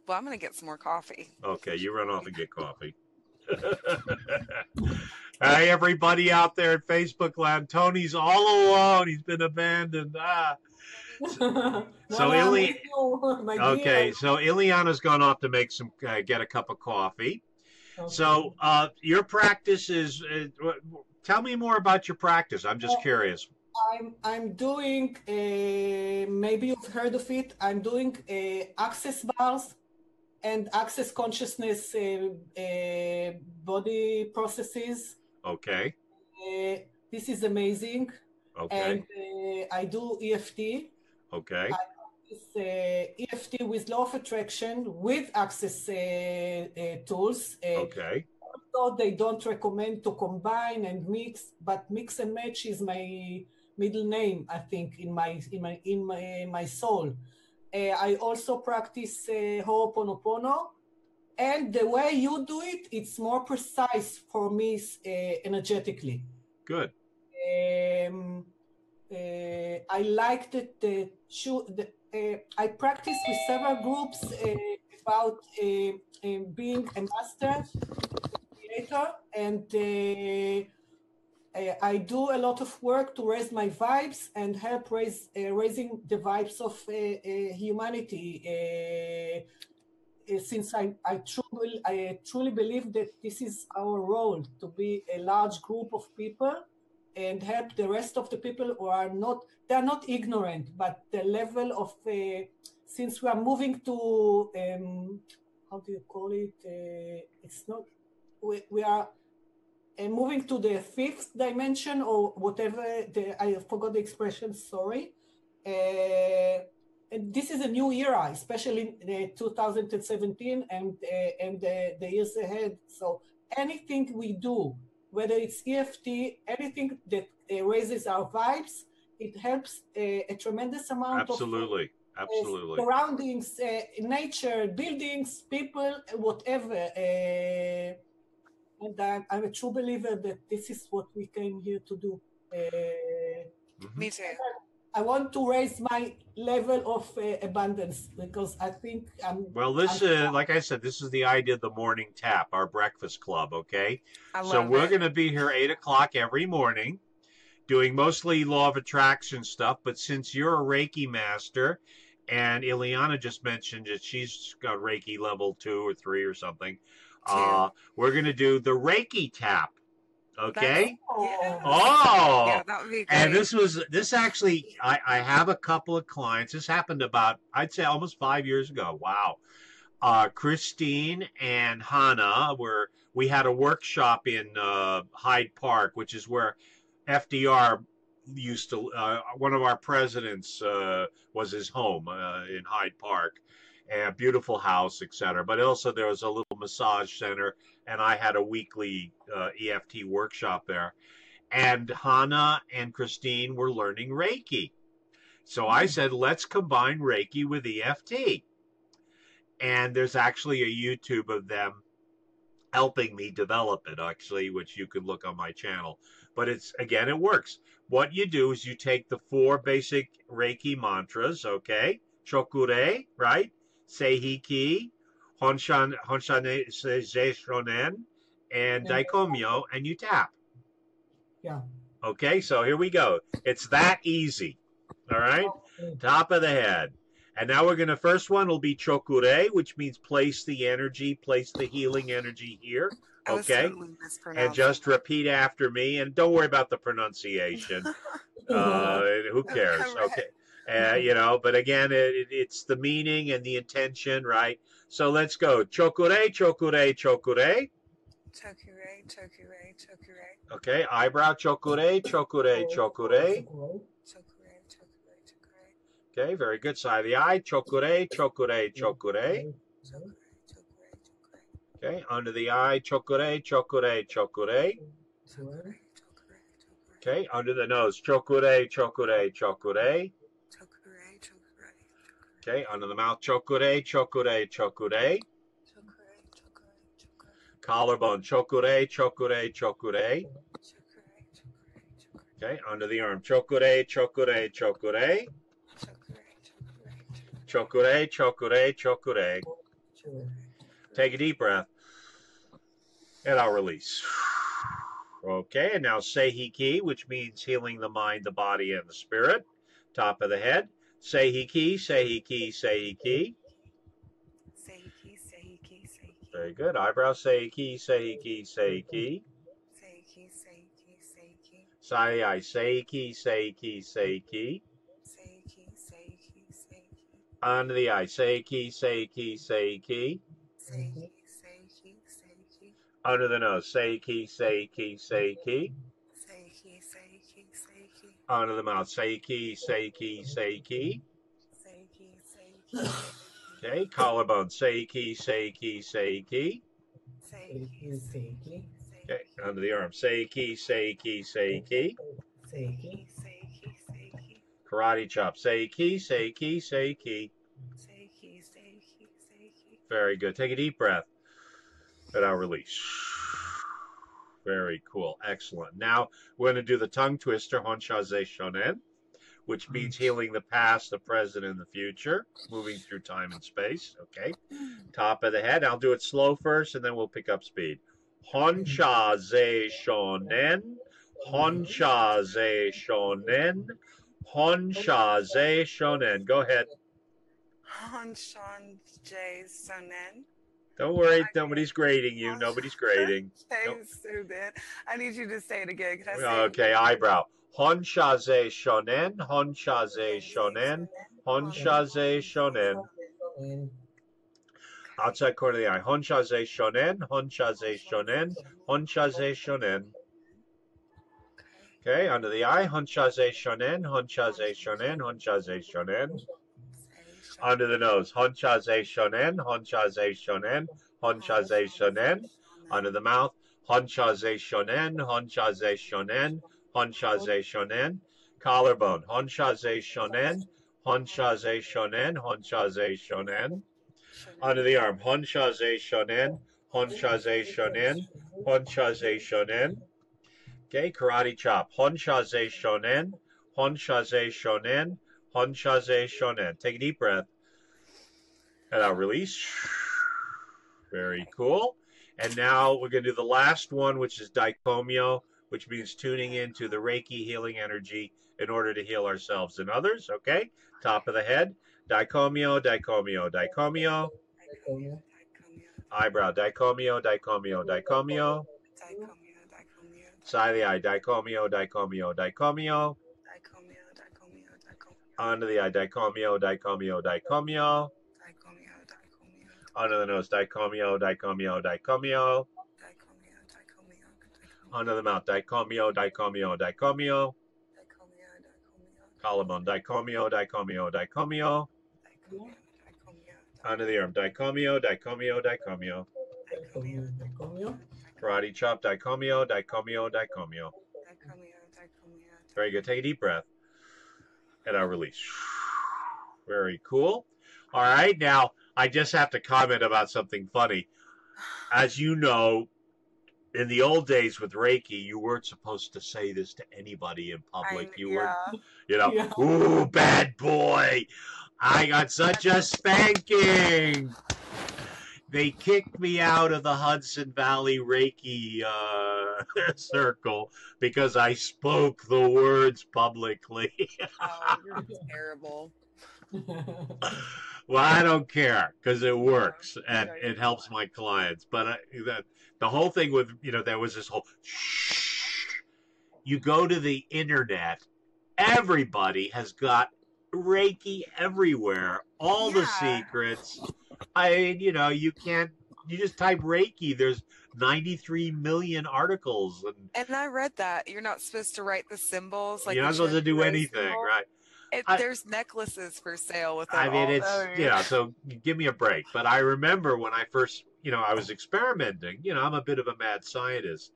Well, I'm going to get some more coffee. Okay, you run off and get coffee. Hey, everybody out there at Facebook Land. Tony's all alone. He's been abandoned. So Ileana's gone off to make get a cup of coffee. Okay. So your practice is, tell me more about your practice. I'm just curious. I'm doing, maybe you've heard of it, I'm doing access bars and access consciousness body processes. Okay. This is amazing. Okay. And I do EFT. Okay. I practice EFT with law of attraction with access tools. Okay. Although they don't recommend to combine and mix, but mix and match is my middle name, I think, in my soul. I also practice Ho'oponopono, and the way you do it, it's more precise for me energetically. Good. I like that I practice with several groups about being a master creator, and I do a lot of work to raise my vibes and help raising the vibes of humanity. Since I truly believe that this is our role, to be a large group of people and help the rest of the people who are they're not ignorant, but the level of, since we are moving to, how do you call it? It's not, we are moving to the fifth dimension or whatever, I forgot the expression, sorry. And this is a new era, especially in 2017 and the years ahead. So anything we do, whether it's EFT, anything that raises our vibes, it helps a tremendous amount Absolutely. of Absolutely. surroundings, nature, buildings, people, whatever. And I'm a true believer that this is what we came here to do. Me too. I want to raise my level of abundance because I think Well, this like I said, this is the idea of the morning tap, our breakfast club. Okay. So we're going to be here 8 o'clock every morning doing mostly law of attraction stuff. But since you're a Reiki master and Ileana just mentioned that she's got Reiki level 2 or 3 or something, we're going to do the Reiki tap. Okay. Yeah, that would be great. And this actually, I have a couple of clients. This happened about, I'd say almost 5 years ago. Wow. Christine and Hannah we had a workshop in Hyde Park, which is where FDR used to, one of our presidents was his home in Hyde Park. And beautiful house, etc. But also there was a little massage center, and I had a weekly EFT workshop there. And Hannah and Christine were learning Reiki. So I said, let's combine Reiki with EFT. And there's actually a YouTube of them helping me develop it, actually, which you can look on my channel. But again, it works. What you do is you take the 4 basic Reiki mantras, okay? Chokure, right? Seihiki, Honshane Seishonen, and Daikomyo, and you tap. Yeah. Okay, so here we go. It's that easy. All right? Top of the head. And now we're going to, first one will be Chokure, which means place the energy, place the healing energy here. Okay? And just repeat after me. And don't worry about the pronunciation. Who cares? Okay. But again, it's the meaning and the intention, right? So let's go. Chokure, chokure, chokure. Chokure, chokure, chokure. Okay, eyebrow, chokure, chokure, chokure. Chokure, chokure, chokure. Okay, very good. Side of the eye, chokure, chokure, chokure. Chokure, chokure, chokure. Okay, under the eye, chokure, chokure, chokure. Okay, under the nose, chokure, chokure, chokure. Okay, under the mouth, chokure, chokure, chokure. Collarbone, chokure, chokure, chokure. Okay, under the arm, chokure, chokure, chokure. Chokure, chokure, chokure. Take a deep breath. And I'll release. Okay, and now Seihiki, which means healing the mind, the body, and the spirit. Top of the head. Seihiki, Seihiki, Seihiki. Seihiki, Seihiki, Seihiki. Very good. Eyebrow, Seihiki, Seihiki, Seihiki. Seihiki, Seihiki, Seihiki. Side of the eye, seiki, seiki, seiki. Seiki, seiki, seiki. Under the eye, seiki, seiki, seiki. Seiki, seiki, seiki. Under the nose, seiki, seiki, seiki. Seiki, seiki, seiki. Under the mouth, seiki, seiki, seiki. Seiki, seiki. Okay, collarbone, seiki, seiki, seiki. Seiki, seiki, Okay, under the arm, seiki, seiki, seiki. seiki, seiki, seiki. Karate chop, seiki, seiki, seiki. Seiki, seiki, seiki. Very good. Take a deep breath. And I'll release. Very cool. Excellent. Now we're going to do the tongue twister, Honshaze Shonen, which means healing the past, the present, and the future, moving through time and space. Okay. Top of the head. I'll do it slow first, and then we'll pick up speed. Honshaze Shonen, Honshaze Shonen, Honshaze Shonen. Go ahead. Honshan J Sonen. Don't worry, nobody's grading you. Nobody's grading. Nope. Sonen. I need you to say it again. Can I say Okay, eyebrow. Honshaze Shonen, Honshaze Shonen, Honshaze Shonen. Outside corner of the eye. Honshaze Shonen, Honshaze Shonen, Honshaze Shonen. Okay, under the eye. Honshaze Shonen, Honshaze Shonen, Honshaze Shonen. Under the nose. Honshaze Shonen, Honshaze Shonen, Honshaze Shonen. Under the mouth. Honshaze Shonen, Honshaze Shonen, Honshaze Shonen. Collarbone. Honshaze Shonen, Honshaze Shonen, Honshaze Shonen. Under the arm. Honshaze Shonen, Honshaze Shonen, Honshaze Shonen. Okay, karate chop. Honshaze Shonen, Honshaze Shonen, Honshaze Shonen. Take a deep breath. And I'll release. Very cool. And now we're going to do the last one, which is Daikomyo, which means tuning into the Reiki healing energy in order to heal ourselves and others. Okay? Top of the head. Daikomyo, Daikomyo, Daikomyo. Eyebrow. Daikomyo, Daikomyo, Daikomyo. Side of the eye. Daikomyo, Daikomyo, Daikomyo. Under the eye. Daikomyo, Daikomyo, Daikomyo. Under the nose. Daikomyo, Daikomyo, Daikomyo. Under the mouth. Daikomyo, Daikomyo, Daikomyo. Collarbone. Daikomyo, Daikomyo, Daikomyo. Under the arm. Daikomyo, Daikomyo, Daikomyo. Karate chop. Daikomyo, Daikomyo, Daikomyo. Very good. Take a deep breath. And I'll release. Very cool. All right. Now, I just have to comment about something funny. As you know, in the old days with Reiki, you weren't supposed to say this to anybody in public. Ooh, bad boy. I got such a spanking. They kicked me out of the Hudson Valley Reiki circle because I spoke the words publicly. Oh, you're terrible. Well, I don't care because it works and it helps my clients. But the whole thing with, there was this whole you go to the internet, everybody has got Reiki everywhere, all the secrets. You can't, you just type Reiki, there's 93 million articles. And I read that. You're not supposed to write the symbols. You're not supposed to do anything, symbol. right? There's necklaces for sale with that. I mean, it's, so give me a break. But I remember when I first, I was experimenting, I'm a bit of a mad scientist.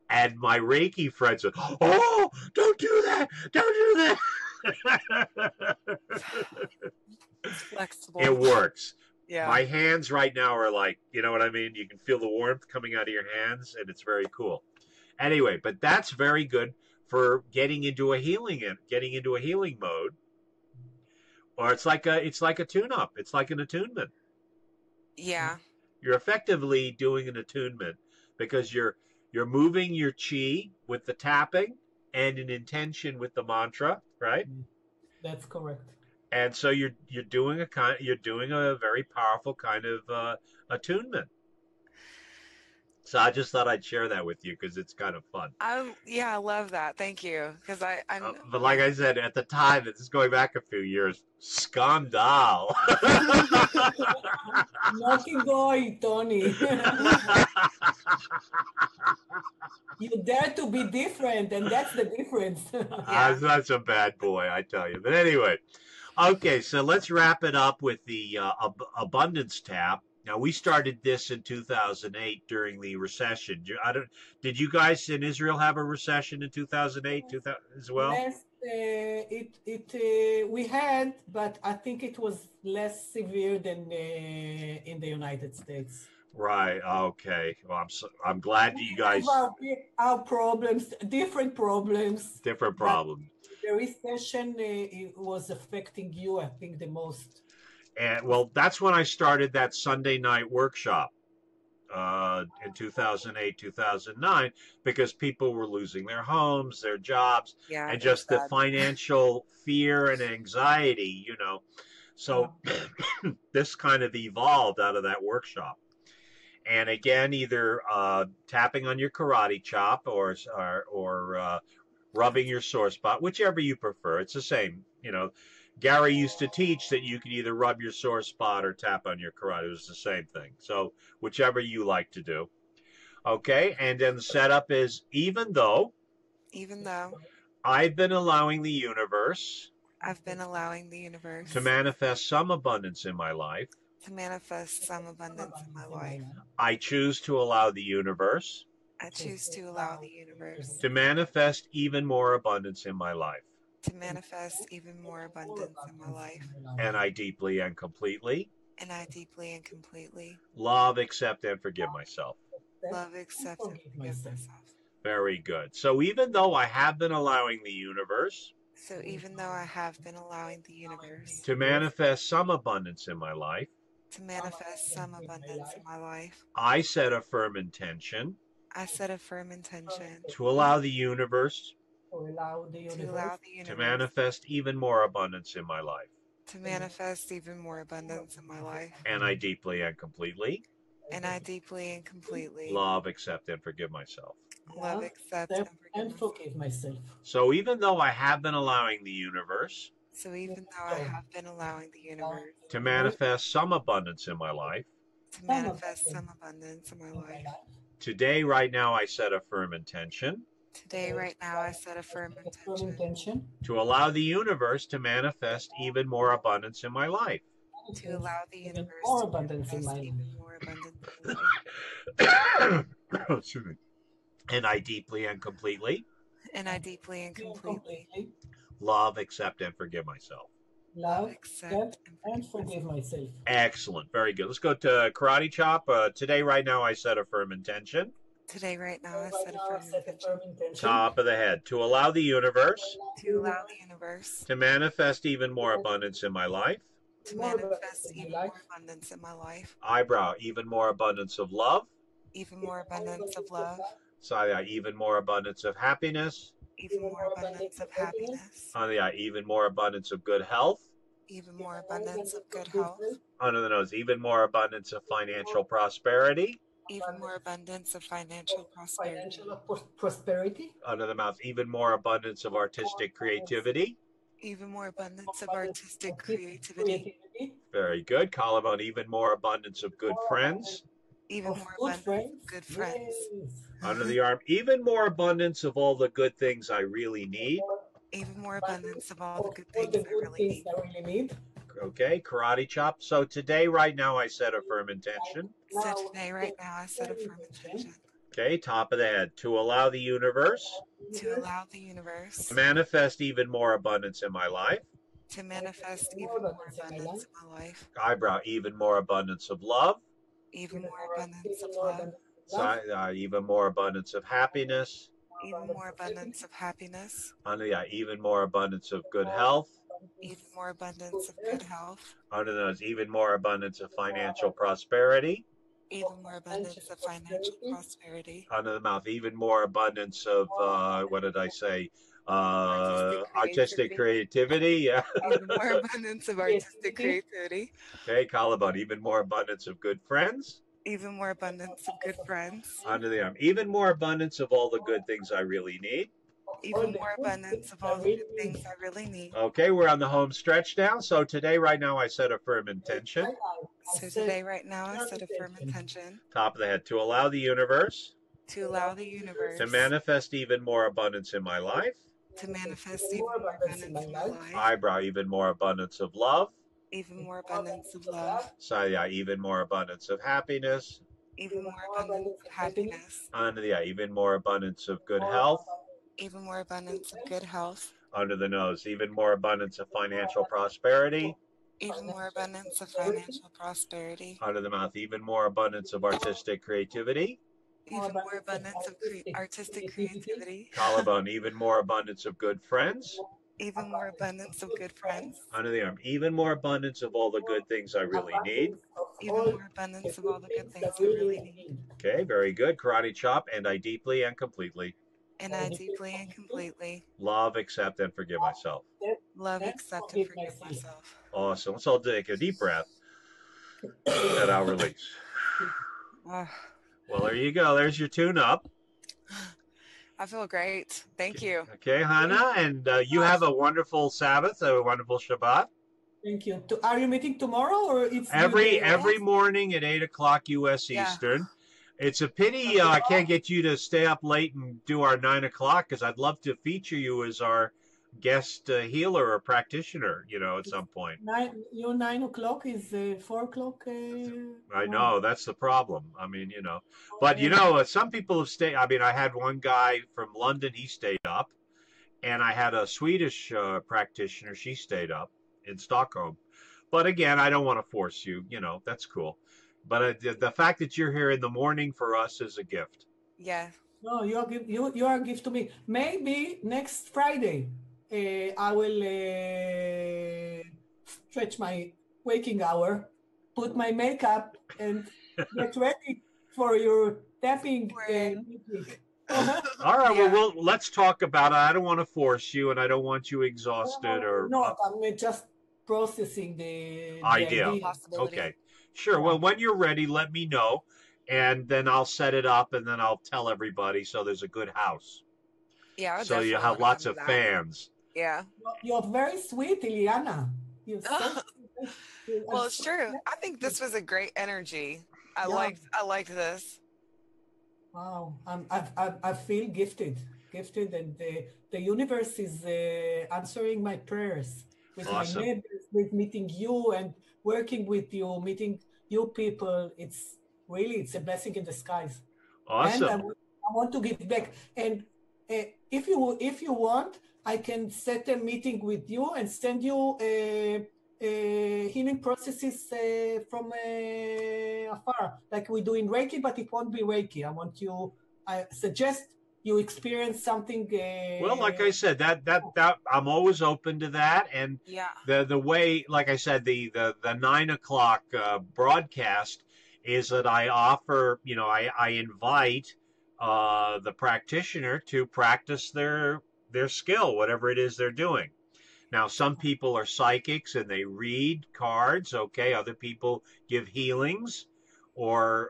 And my Reiki friend said, oh, don't do that. Don't do that. It's flexible. It works. Yeah. My hands right now are like, you know what I mean? You can feel the warmth coming out of your hands, and it's very cool. Anyway, but that's very good for getting into a healing mode. Or it's like a tune-up. It's like an attunement. Yeah. You're effectively doing an attunement because you're moving your chi with the tapping and an intention with the mantra, right? That's correct. And so you're doing a very powerful kind of attunement. So I just thought I'd share that with you because it's kind of fun. Yeah, I love that. Thank you. Because But like I said, at the time, this is going back a few years, scandal. Naughty boy, Tony. You dare to be different, and that's the difference. I'm such a bad boy, I tell you. But anyway, okay, so let's wrap it up with the abundance tap. Now, we started this in 2008 during the recession. Did you guys in Israel have a recession in 2008 as well? Less, we had, but I think it was less severe than in the United States. Right. Okay. Well, I'm glad you guys. Our problems, different problems. Different problems. The recession was affecting you, I think, the most. And well, that's when I started that Sunday night workshop in 2008, 2009, because people were losing their homes, their jobs, and just the financial fear and anxiety, you know. So this kind of evolved out of that workshop. And again, either tapping on your karate chop or rubbing your sore spot, whichever you prefer. It's the same, you know. Gary used to teach that you could either rub your sore spot or tap on your karate. It was the same thing. So whichever you like to do. Okay, and then the setup is even though I've been allowing the universe to manifest some abundance in my life. I choose to allow the universe to manifest even more abundance in my life. And I deeply and completely love, accept, and forgive myself. Very good. So even though I have been allowing the universe to manifest some abundance in my life, I set a firm intention to allow the universe to manifest even more abundance in my life. And I deeply and completely love, accept, and forgive myself. And forgive myself. So even though I have been allowing the universe to manifest some abundance in my life, today, right now, I set a firm intention to allow the universe to manifest even more abundance in my life. More abundance in my life. And I deeply and completely love, accept, and forgive myself. Love, accept, and forgive myself. Excellent. Very good. Let's go to karate chop. Today, right now, I set a firm intention. Top of the head. To allow the universe to manifest even more abundance in my life. Eyebrow. Even more abundance of love. So, even more abundance of happiness. Even more abundance of happiness. Even more abundance of good health. Even more abundance of good health. Under the nose. Even more abundance of financial prosperity. Even more abundance of financial prosperity. Under the mouth. Even more abundance of artistic creativity. Even more abundance of artistic creativity. Very good. Collarbone. Even more abundance of good friends. Even more abundance of good friends. Under the arm. Even more abundance of all the good things I really need. Even more abundance of all the good things I really need. Okay, karate chop. So today, right now, I set a firm intention. Okay, top of the head. To allow the universe to manifest even more abundance in my life. Eyebrow. Even more abundance of love. Even more abundance of love. Even more abundance of happiness. Even more abundance of happiness. Even more abundance of good health. Even more abundance of good health. Under the nose. Even more abundance of financial prosperity. Even more abundance of financial prosperity. Under the mouth. Even more abundance of, what did I say? Artistic creativity. Yeah. Even more abundance of artistic creativity. Okay, collarbone. Even more abundance of good friends. Even more abundance of good friends. Under the arm. Even more abundance of all the good things I really need. Even more abundance of all the good things I really need. Okay, we're on the home stretch now. So today, right now, I set a firm intention. So today, right now, I set a firm intention. Top of the head. To allow the universe. To allow the universe. To manifest even more abundance in my life. To manifest even more abundance in my life. Eyebrow. Even more abundance of love. Even more abundance of love. So yeah, even more abundance of happiness. Even more abundance of happiness. Under the eye, even more abundance of good health. Even more abundance of good health. Under the nose, even more abundance of financial prosperity. Even more abundance of financial prosperity. Under the mouth, even more abundance of artistic creativity. Even more abundance of artistic creativity. Collarbone, even more abundance of good friends. Even more abundance of good friends. Under the arm, even more abundance of all the good things I really need. Even more abundance of all the good things I really need. Okay, very good. Karate chop, and I deeply and completely. And I deeply and completely. Love, accept, and forgive myself. Love, accept, and forgive myself. Awesome. Let's all take a deep breath. And I'll release. Well, there you go. There's your tune-up. I feel great. Thank you. Okay, Hannah, and you have a wonderful Sabbath, a wonderful Shabbat. Thank you. Are you meeting tomorrow, or it's every morning at 8 o'clock U.S. Eastern? It's a pity I can't get you to stay up late and do our 9 o'clock, because I'd love to feature you as our guest healer or practitioner, at some point. Your 9 o'clock is 4 o'clock. I know, that's the problem. I mean, but some people have stayed. I mean, I had one guy from London, he stayed up, and I had a Swedish practitioner, she stayed up in Stockholm. But again, I don't want to force you, that's cool. But the fact that you're here in the morning for us is a gift. Yeah. No, you are a gift to me. Maybe next Friday. I will stretch my waking hour, put my makeup, and get ready for your tapping music. All right, well, let's talk about it. I don't want to force you, and I don't want you exhausted or. No, I'm just processing the idea. Okay, sure. Well, when you're ready, let me know, and then I'll set it up, and then I'll tell everybody so there's a good house. Yeah. So you have lots of fans. Yeah. You're very sweet, Ileana. You're so sweet. Well, it's true. I think this was a great energy. I liked this. Wow, I feel gifted, and the universe is answering my prayers with awesome. My neighbors, with meeting you and working with you, meeting you people. It's a blessing in the skies. Awesome. And I want to give back. And if you want, I can set a meeting with you and send you healing processes from afar, like we do in Reiki, but it won't be Reiki. I suggest you experience something. Well, like I said, that I'm always open to that, and the way, like I said, the 9 o'clock broadcast is that I offer, I invite the practitioner to practice their skill, whatever it is they're doing. Now, some people are psychics and they read cards. Okay, other people give healings, or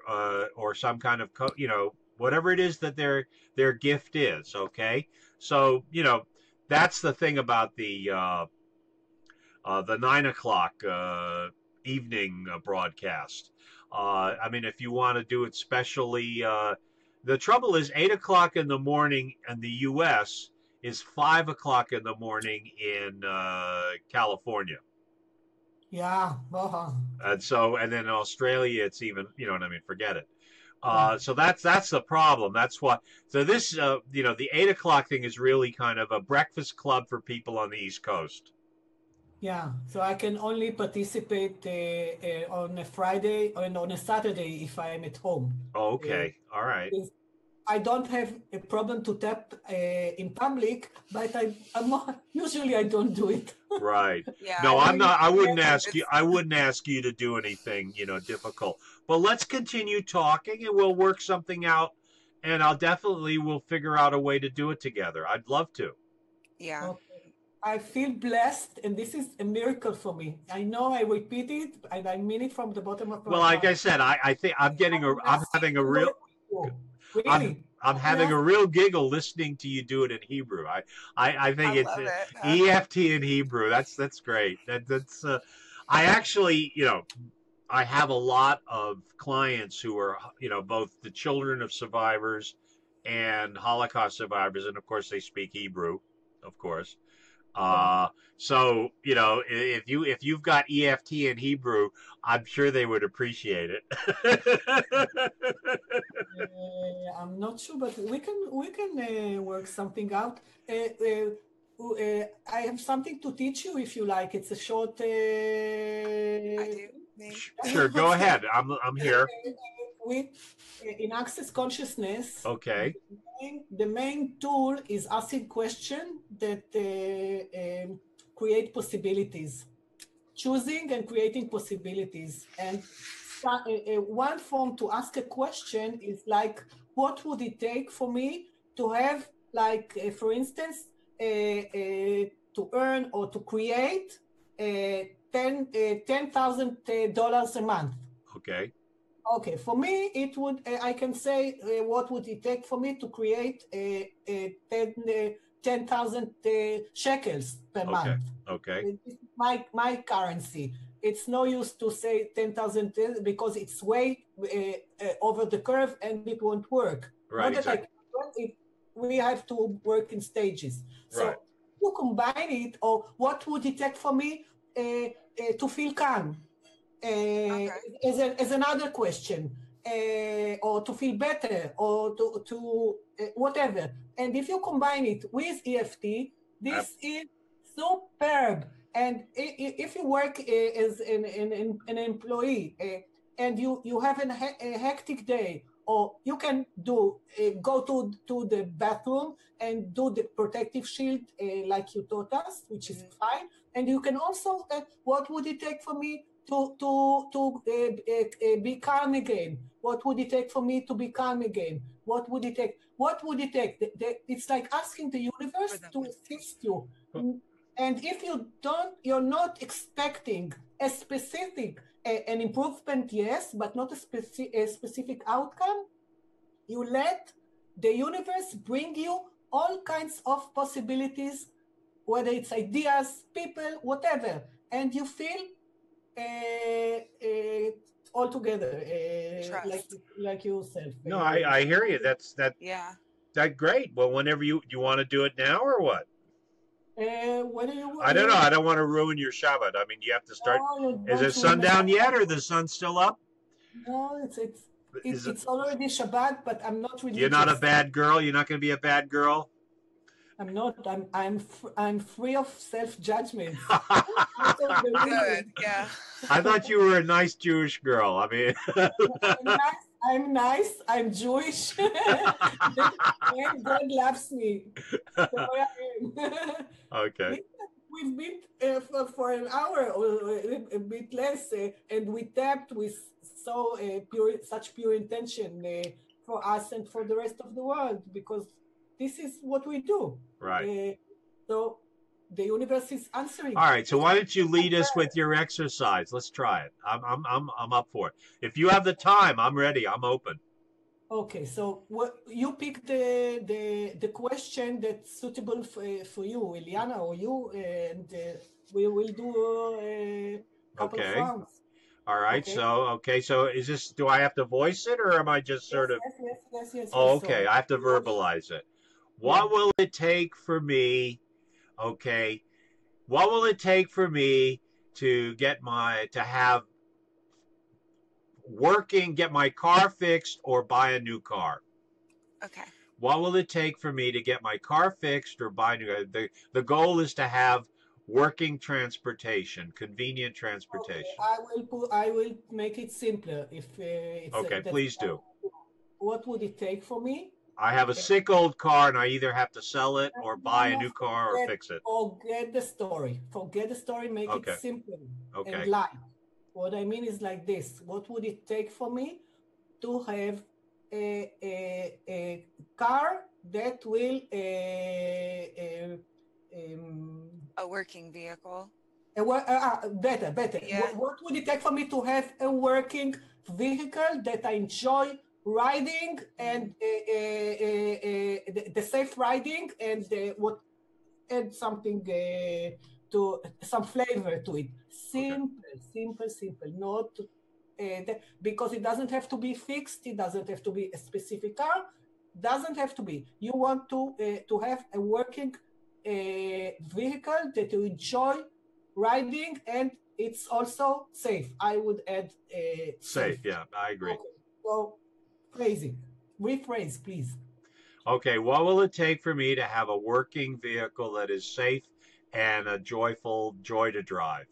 some kind of whatever it is that their gift is. Okay, so that's the thing about the 9 o'clock evening broadcast. I mean, if you want to do it specially, the trouble is 8 o'clock in the morning in the U.S. is 5 o'clock in the morning in California. Yeah. And then in Australia, it's even, forget it. So that's the problem. That's what. So this, the 8 o'clock thing is really kind of a breakfast club for people on the East Coast. Yeah. So I can only participate on a Friday and on a Saturday if I am at home. Okay. All right. I don't have a problem to tap in public, but usually I don't do it. Right. Yeah. No, I'm not. I wouldn't ask you. I wouldn't ask you to do anything, difficult. But let's continue talking, and we'll work something out. And we'll figure out a way to do it together. I'd love to. Yeah. Okay. I feel blessed, and this is a miracle for me. I know I repeat it, and I mean it from the bottom of my Well, heart. like I said, I think I'm having a real, really. I'm having a real giggle listening to you do it in Hebrew. I think it's love it. EFT in Hebrew. That's great. That's I actually, I have a lot of clients who are, both the children of survivors and Holocaust survivors, and of course they speak Hebrew, of course. So if you've got EFT in Hebrew, I'm sure they would appreciate it. I'm not sure, but we can work something out. I have something to teach you if you like. It's a short. I do. Sure, go ahead. I'm here. In Access Consciousness, Okay. the main tool is asking questions that create possibilities, choosing and creating possibilities. And one form to ask a question is like, what would it take for me to have, like, for instance, to earn or to create $10,000 a month? Okay. Okay, for me, it would, I can say, what would it take for me to create 10,000 shekels per month? Okay. This is my currency. It's no use to say 10,000 because it's way over the curve and it won't work. Right. Not that we have to work in stages. So right. To combine it, or what would it take for me to feel calm? As another question, or to feel better, or to whatever. And if you combine it with EFT, this is superb. And if you work as an employee and you have a hectic day, or you can go to the bathroom and do the protective shield like you taught us, which is fine. And you can also, what would it take for me to be calm again? What would it take for me to be calm again? What would it take? What would it take? It's like asking the universe to assist you. And if you're not expecting a specific, an improvement, yes, but not a specific outcome, you let the universe bring you all kinds of possibilities, whether it's ideas, people, whatever, and you feel all together, like yourself. No, I hear you. That's great. Well, whenever you want to do it now or what? When I don't know. I don't want to ruin your Shabbat. I mean, you have to start. Is it sundown yet, or the sun's still up? No, it's already Shabbat, but I'm not religious. You're not a bad girl. You're not going to be a bad girl. I'm not. I'm free of self-judgment. Good. Yeah. I thought you were a nice Jewish girl. I mean, I'm nice. I'm Jewish. And God loves me. So I am. Okay. We've been for an hour or a bit less, and we tapped with such pure intention for us and for the rest of the world, because this is what we do. Right. So the universe is answering. All right. So why don't you lead us with your exercise? Let's try it. I'm up for it. If you have the time, I'm ready. I'm open. Okay. So you pick the question that's suitable for you, Eliana, or you, and we will do a couple of rounds. All right. Okay. So is this? Do I have to voice it, or am I just sort of? Yes. Oh, okay. I have to verbalize it. What will it take for me? Okay. What will it take for me to get my car fixed or buy a new car? Okay. What will it take for me to get my car fixed or buy a new car? The goal is to have working transportation, convenient transportation. Okay, I will make it simpler. If it's okay, please do. What would it take for me? I have a sick old car, and I either have to sell it or buy a new car or fix it. Forget the story. Forget the story. Make it simple and light. What I mean is like this. What would it take for me to have a car that will A working vehicle. Better. Yeah. What would it take for me to have a working vehicle that I enjoy riding and the safe riding and what add something to some flavor to it. Simple. Not because it doesn't have to be fixed. It doesn't have to be a specific car. Doesn't have to be. You want to have a working vehicle that you enjoy riding and it's also safe. I would add safe. Yeah, I agree. Okay. So phrasing, rephrase, please. Okay, what will it take for me to have a working vehicle that is safe and a joy to drive?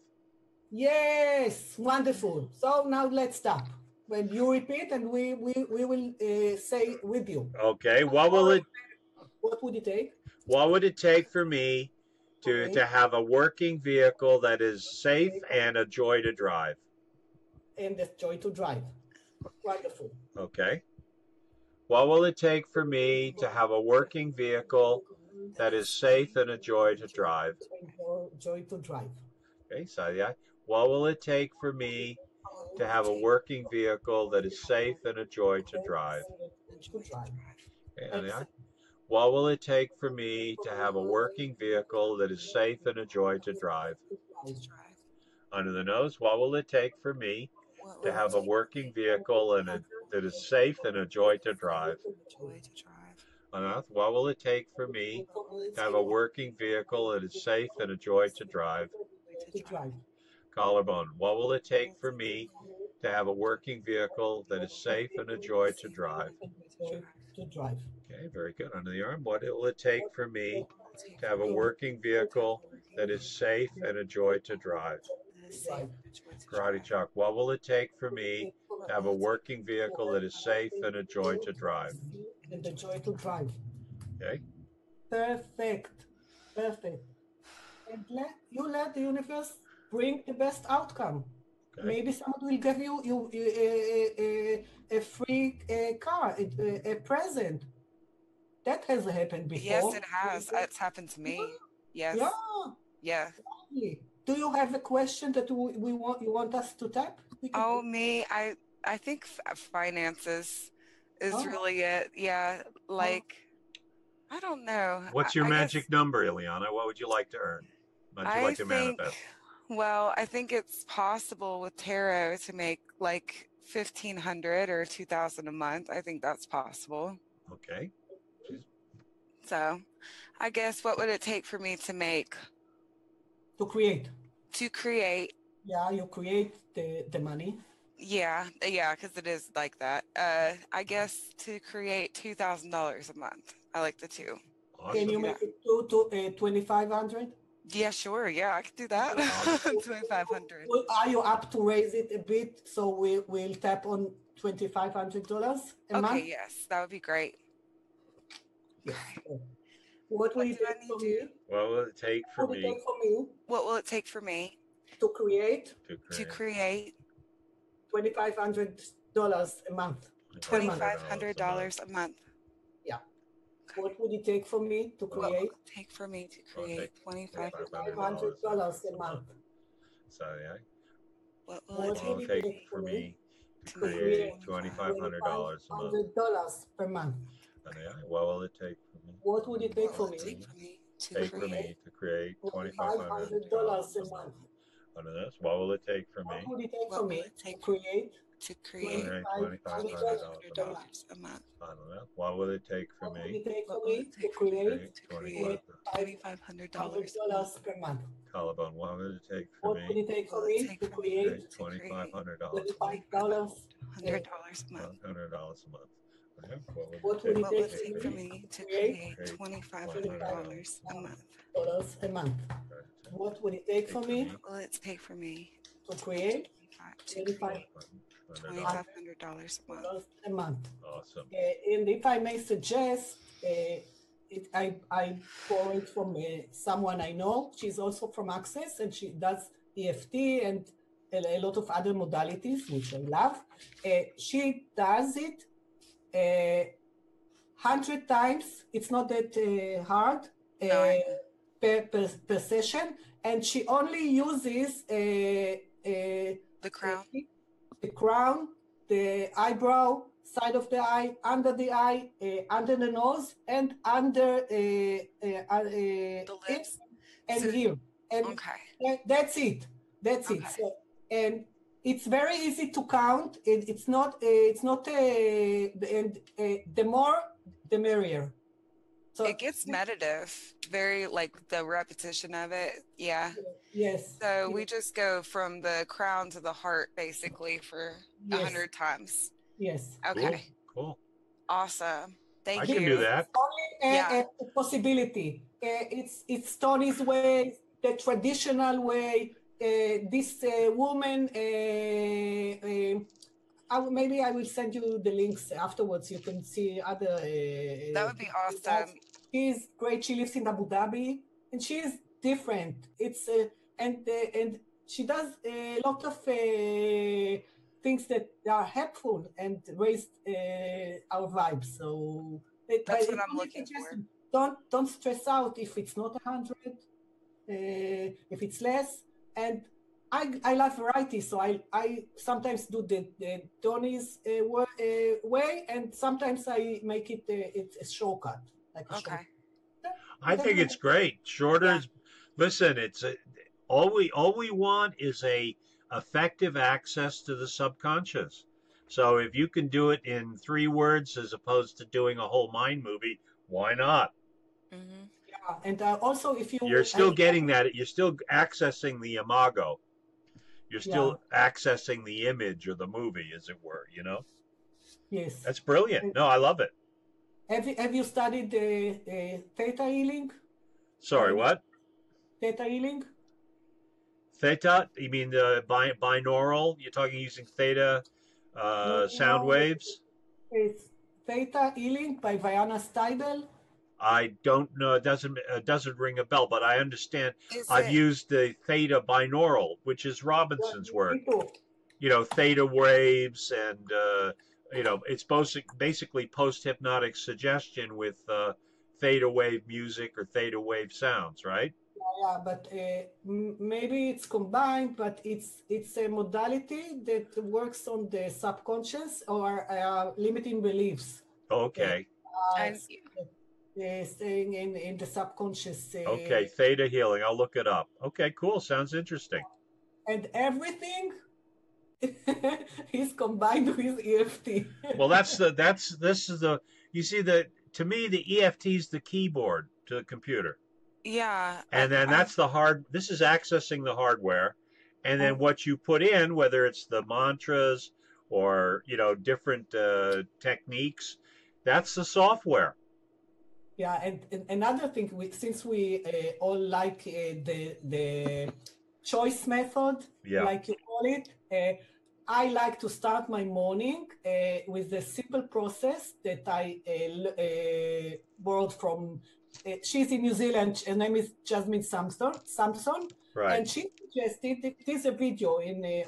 Yes, wonderful. So now let's stop. When you repeat, and we will say with you. Okay, what would it take? What would it take for me to have a working vehicle that is safe and a joy to drive? And a joy to drive. Wonderful. Okay. What will it take for me to have a working vehicle that is safe and a joy to drive? Joy to drive. Okay, so yeah. What will it take for me to have a working vehicle that is safe and a joy to drive? Okay, and yeah. What will it take for me to have a working vehicle that is safe and a joy to drive? Under the nose, what will it take for me to have a working vehicle that is safe and a joy to drive? On the mouth, what will it take for me to have a working vehicle that is safe and a joy to drive? Collarbone, what will it take for me to have a working vehicle that is safe and a joy to drive? Okay, very good. Under the arm, what will it take for me to have a working vehicle that is safe and a joy to drive? Karate chop, what will it take for me to have a working vehicle that is safe and a joy to drive? And a joy to drive. Okay. Perfect. And let the universe bring the best outcome. Okay. Maybe someone will give you a free car, a present. That has happened before. Yes, it has. It's happened to me. Yes. Yeah. Exactly. Do you have a question that you want us to tap? Me, I think finances is really it. Yeah, like I don't know. What's your magic number, Ileana? What would you like to earn? What would you like to manifest? Well, I think it's possible with tarot to make like $1,500 or $2,000 a month. I think that's possible. Okay. So, I guess what would it take for me to make? To create. Yeah, you create the money. Yeah, because it is like that. I guess to create $2,000 a month. I like the two. Awesome. Can you make it to 2,500? Yeah, sure. Yeah, I could do that. 2,500. Are you up to raise it a bit so we'll tap on $2,500 a month? Okay, yes, that would be great. Yes. What will it take for me? What will it take for me? What will it take for me? To create $2,500 a month. $2,500 a month. Yeah. Okay. What would it take for me to create? What would it take for me to create $2,500 a month? So yeah. What will it take for me to create $2,500 a month? Per month. And yeah, what will it take for me? What would it take for me? To create $2,500 a month. Under this, what will it take for me? What would it take for me to create $2,500 a month? What will it take for me to create $2,500 per month? Collarbone, what will it take for me to create $2,500 $100 a month? What would it take for me to create $2,500 a month? What would it take for me? What will it take for me to create $2,500 a month? Awesome. And if I may suggest, I borrowed from someone I know. She's also from Access, and she does EFT and a lot of other modalities, which I love. She does it 100 times. It's not that hard. per session, and she only uses The crown. the crown, the eyebrow, side of the eye, under the nose, and under The lips. and So- here. And Okay. that's it. That's it. Okay. So, and it's very easy to count. It's not. And the more, the merrier. So It gets meditative, very like the repetition of it. Yeah. yes. So we just go from the crown to the heart basically for 100 times. Yes. Okay. Cool. Awesome. Thank I you. can do that. It's only a possibility. It's Tony's way, the traditional way. This woman, maybe I will send you the links afterwards. You can see other. That would be awesome. She's great. She lives in Abu Dhabi, and she is different. It's and she does a lot of things that are helpful and raise our vibes. So that's what I'm looking for. Don't stress out if it's not 100, if it's less. And I love variety, so I sometimes do the Tony's way, and sometimes I make it it's a shortcut. Like a shortcut. I think it's great. Shorter is, listen, it's all we want is a effective access to the subconscious. So if you can do it in 3 words as opposed to doing a whole mind movie, why not? Mm-hmm. Yeah, and also if you're still getting that, you're still accessing the imago. You're still accessing the image or the movie, as it were, you know? Yes. That's brilliant. No, I love it. Have you studied theta healing? Sorry, what? Theta healing? Theta? You mean the binaural? You're talking using theta sound waves? It's Theta Healing by Viana Steidel. I don't know. It doesn't ring a bell, but I understand. I've used the theta binaural, which is Robinson's work. You know, theta waves, and you know, it's basically post-hypnotic suggestion with theta wave music or theta wave sounds, right? Yeah, but maybe it's combined, but it's a modality that works on the subconscious or limiting beliefs. Okay. Staying in the subconscious. Okay, theta healing. I'll look it up. Okay, cool. Sounds interesting. And everything is combined with EFT. Well, you see, to me, the EFT is the keyboard to the computer. Yeah. And then this is accessing the hardware. And then what you put in, whether it's the mantras or, you know, different techniques, that's the software. Yeah, and another thing, since we all like the choice method, like you call it, I like to start my morning with the simple process that I borrowed from. She's in New Zealand. Her name is Jasmine Samson, right. And she suggested it is a video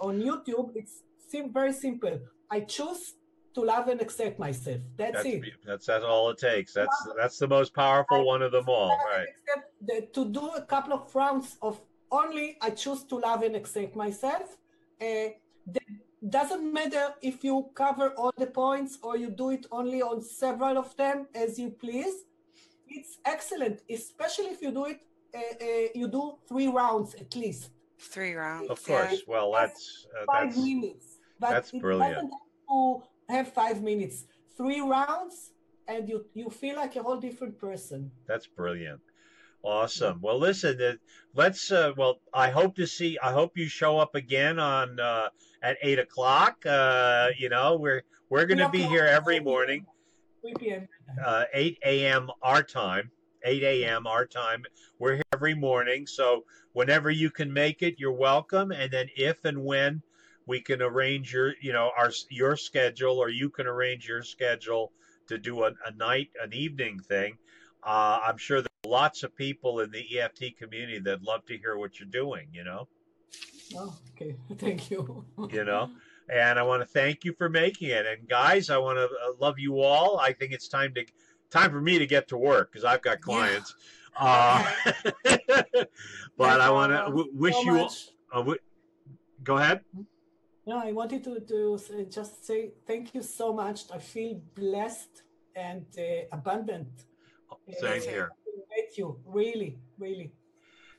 on YouTube. It's very simple. I choose to love and accept myself. That's it. That's all it takes. That's the most powerful one of them all, right? To do a couple of rounds of only I choose to love and accept myself. Doesn't matter if you cover all the points or you do it only on several of them as you please. It's excellent, especially if you do it. You do 3 rounds at least. 3 rounds. Of course. Well, that's 5 minutes. But that's brilliant. Doesn't have to have 5 minutes. 3 rounds, and you feel like a whole different person. That's brilliant. Awesome. Well, listen, let's. Well, I hope you show up again on at 8 o'clock. You know, we're going to be here every morning. 3 p.m. 8 a.m. our time. 8 a.m. our time. We're here every morning, so whenever you can make it, you're welcome. And then if and when we can arrange your schedule, or you can arrange your schedule to do an evening thing. I'm sure there's lots of people in the EFT community that love to hear what you're doing, you know? Oh, okay. Thank you. You know? And I want to thank you for making it. And guys, I want to love you all. I think it's time for me to get to work because I've got clients. But I want to wish so you all. Go ahead. No, I wanted to just say thank you so much. I feel blessed and abundant. Same here. Thank you, really, really.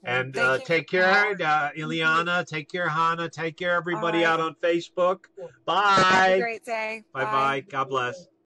And take care, Ileana. Take care, Hannah. Take care, everybody out on Facebook. Bye. Have a great day. Bye-bye. God bless.